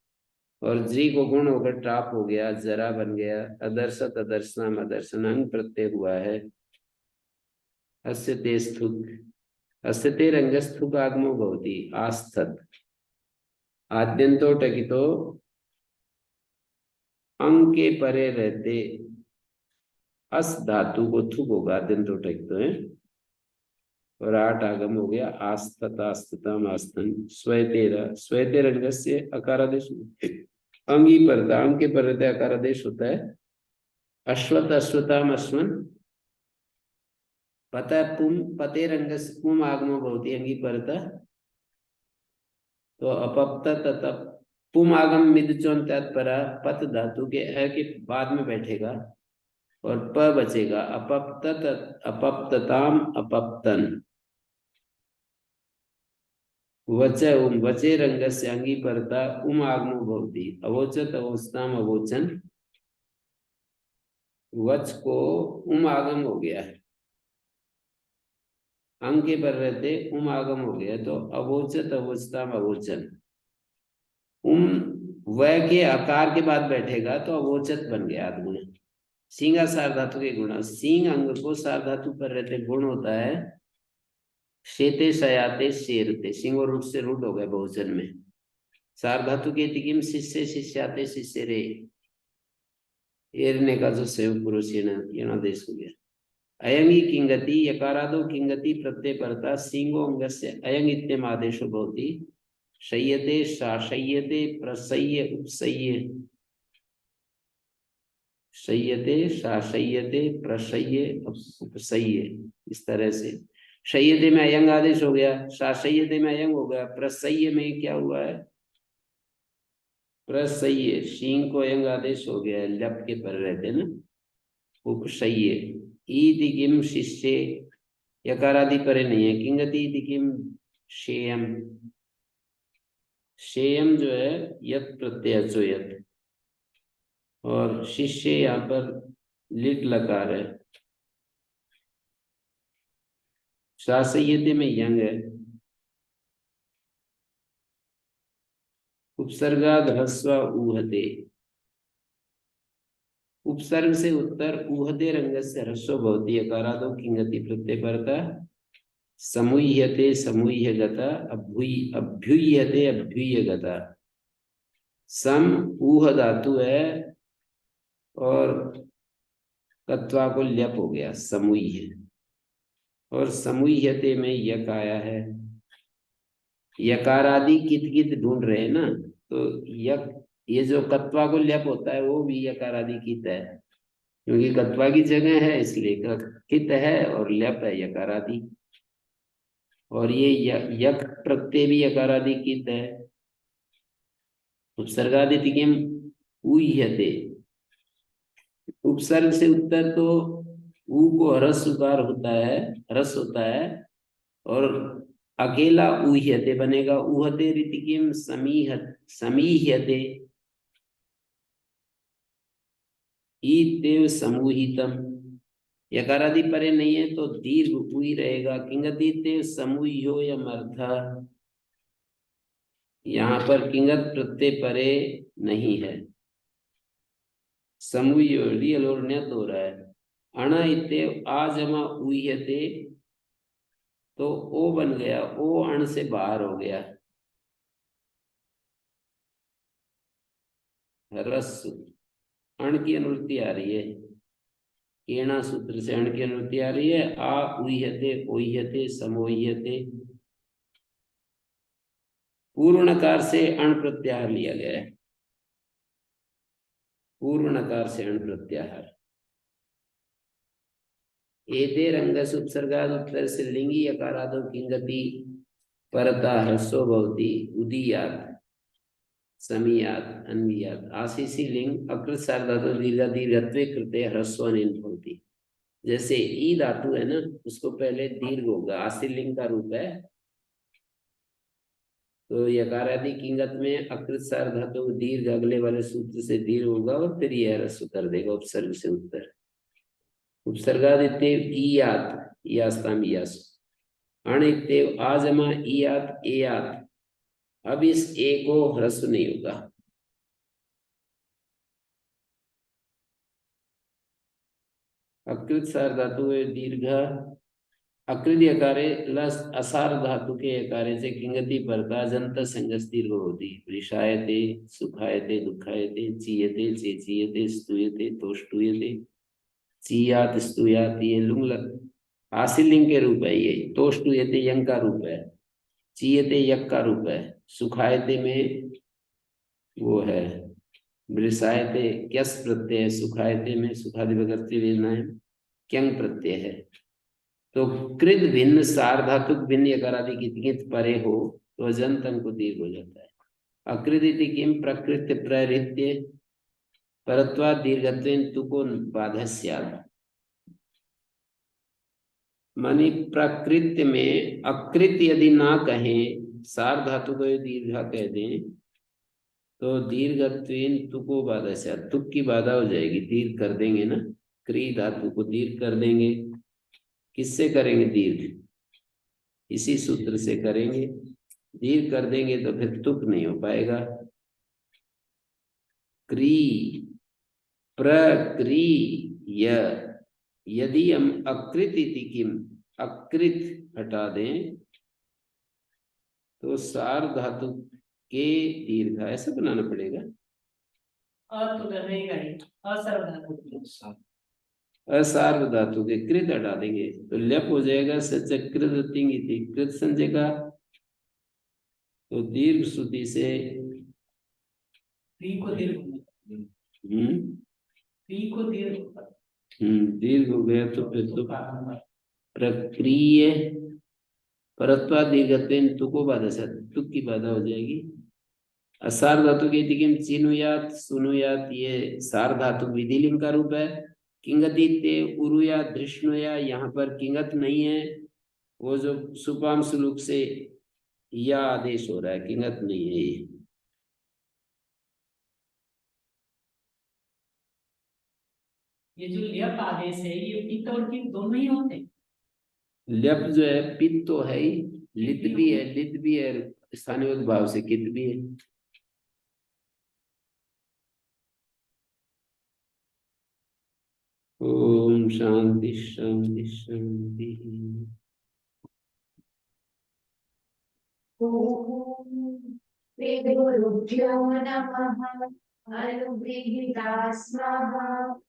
और ज्री को गुण होकर टाप हो गया, जरा बन गया। अदर्शत अदर्शनम अदर्शन अंग प्रत्यय हुआ है। अस्यते स्थुक अस्यते रंगस्थुक आगमो भवति। आस्थत आद्यंतो टकितो अंग के परे रहते अस धातु को थुक होगा, आद्यंतो टकितो है और आठ आगम हो गया। आस्तत आस्ततम आस्तन स्वयतेरा स्वयते रंगस्य अकारादेश अंगी परता अंग के परते अकारादेश होता है। अश्वत अश्वताम अश्वन पता पुम पते रंगस पुम आगमो भवति अंगी परता। तो अपप्त ततप पुम आगम मिदचोन तत्परा पत धातु के अ के बाद में बैठेगा और प बचेगा। अपप्त अपप्तताम अपप्तन वच वचे रंगस्य अंगी परता उम आगमो भवति। अवोचत अवोचताम अवोचन वच को उम आगम हो गया है, अंग के पर रहते उम आगम हो गया तो अवोचत अवोचताम अवोचन। उम व के आकार के बाद बैठेगा तो अवोचत बन गया गुण। सींगा सार धातु के गुण, सींग अंग को सार धातु पर रहते गुण होता है। शेते शयाते शेरते, सिंह और रूट से रूट हो गए बहुवचन में। सार धातु के तिकिम शिष्य शिष्याते शिष्य रे, एरने का जो सेव पुरुष ये देश हो गया। अयंगी किंगति यकारादो किंगति प्रत्यय परता सिंगो अंगस्य अयंग इत्यम आदेशो भवति। शय्यते शाशय्यते प्रसय्य उपसय्य, शय्यते शाशय्यते प्रसय्य उपसय्य, इस तरह से। शय्यते में अयंग आदेश हो गया, शाशय्यते में अयंग हो गया, प्रसय्य में क्या हुआ है? प्रसय्य शींग को अयंग आदेश हो गया, लप के पर रहते ना उपसय्य। ईति किम शिष्य यकारादि परे नहीं है। किंगति इति किम शेयम, शेयम जो है यत प्रत्यय जो यत, और शिष्य यहाँ पर लिट लकार है। शासयते में यंग है। उपसर्गाद ह्रस्व ऊहते, उपसर्ग से उत्तर ऊहते रंग से ह्रस्व भवति। अकारादो किंगति प्रत्यय परता समूह्यते समूह्यगता अभ्युह्यते अभ्युह्यगता। सम ऊह धातु है और तत्वा को ल्यप हो गया समूह्य, और समूह्यते में यक आया है। यकारादि कित कित ढूंढ रहे हैं ना, तो यक ये जो कत्वा को ल्यप होता है वो भी यकारादि कित है, क्योंकि कत्वा की जगह है इसलिए कित है और ल्यप है यकारादि। और ये यक प्रत्यय भी यकारादि कित है। उपसर्गादिति किम ऊह्यते, उपसर्ग से उत्तर तो ऊ को ह्रस्व उकार होता है, ह्रस्व होता है, और अकेला ऊह्यते बनेगा। ऊहते रीति किम समीह्यते, ईतेव समूहितम, यकारादि परे नहीं है तो दीर्घ हुई रहेगा। किंगति तेव समूहो या मर्था, यहाँ पर किंगत प्रत्यय परे नहीं है। समूह रियल और न्यत हो रहा है। अण इतेव आ जमा उयते, तो ओ बन गया, ओ अण से बाहर हो गया। रस अण की अनुवृत्ति आ रही है, केना सूत्र से अण की अनुवृत्ति आ रही है। आ उयते ओह्यते समोह्यते, पूर्व नकार से अण प्रत्याहार लिया गया है। पूर्व नकार से अण प्रत्याहार। एते रंगस उपसर्गाद उत्तर से लिंगी यकारादो किंगति परता ह्रस्वो भवति उदीयात् समीयात् अन्वीयात्। आशीषी लिंग अकृत सार्वधातु दीर्घ दीर्घत्वे कृते ह्रस्वनेन भवति। जैसे ई धातु है ना, उसको पहले दीर्घ होगा, आशी लिंग का रूप है, तो यकारादि किंगत में अकृत सार्वधातु दीर्घ अगले वाले सूत्र से दीर्घ होगा और फिर यह ह्रस्व कर देगा उपसर्ग से उत्तर। उपसर्गादित्य ईयात यास्ताम यास, अणित्य आजमा ईयात एयात। अब इस ए को ह्रस्व नहीं होगा। अकृत सार धातु दीर्घ अकृत यकारे लस असार धातु के यकारे से किंगति परता जंत संगस दीर्घ होती। वृषायते सुखायते दुखायते चीयते चेचीयते स्तूयते तोष्टूयते चीयात स्तूयात, ये लुंग आशीलिंग के रूप है। ये तोष्टूयते यंग का रूप है, चीयते यक का रूप है, सुखायते में वो है वृषायते क्यस प्रत्यय है, सुखायते में सुखादि विभक्ति लेना है क्यंग प्रत्यय है। तो कृत भिन्न सार धातुक भिन्न यकारादि की कित परे हो तो अजंत अंक दीर्घ हो जाता है। अकृति किम प्रकृति प्रहृत्य परत्वा दीर्घत्वेन तुको बाधा स्यात्। मानी प्रकृति में अकृत यदि ना कहें, सार धातु को दीर्घा कह दें तो दीर्घत्वेन तुको बाधा स्यात्, तुक की बाधा हो जाएगी, दीर्घ कर देंगे ना, क्री धातु को दीर्घ कर देंगे। किससे करेंगे दीर्घ? इसी सूत्र से करेंगे। दीर्घ कर देंगे तो फिर तुक नहीं हो पाएगा। क्री प्रक्री य, यदि हम अकृत इति किम अकृत हटा दें तो सार धातु के दीर्घ ऐसा बनाना पड़ेगा। तो रहेगा ही असर्वधातु, असार्व धातु के कृत हटा देंगे तो लप हो जाएगा सचकृत तिंगिति कृत संजय का। तो दीर्घ श्रुति से ती को दीर्घ, ती को दीर्घ, दीर्घ हो गया तो फिर तो प्रक्रिय परत्वा दीर्घत्वेन तुको बाधा से तुक की बाधा हो जाएगी। असार धातु के तिकिम चिनुयात सुनुयात, ये सार धातु विधिलिंग का रूप है। किंगति ते उरुया धृष्णुया, यहाँ पर किंगत नहीं है, वो जो सुपाम सुलूक से या आदेश हो रहा है, किंगत नहीं है। ये जो ल्यप आदेश है ये पित्त और कित दोनों ही होते हैं। ल्यप जो है पित्त तो है ही, लित भी है, लित भी है, स्थानीय भाव से कित भी है। ओम शांति शांति शांति। श्री गुरुभ्यो नमः। अनुगृहीता स्वाहा।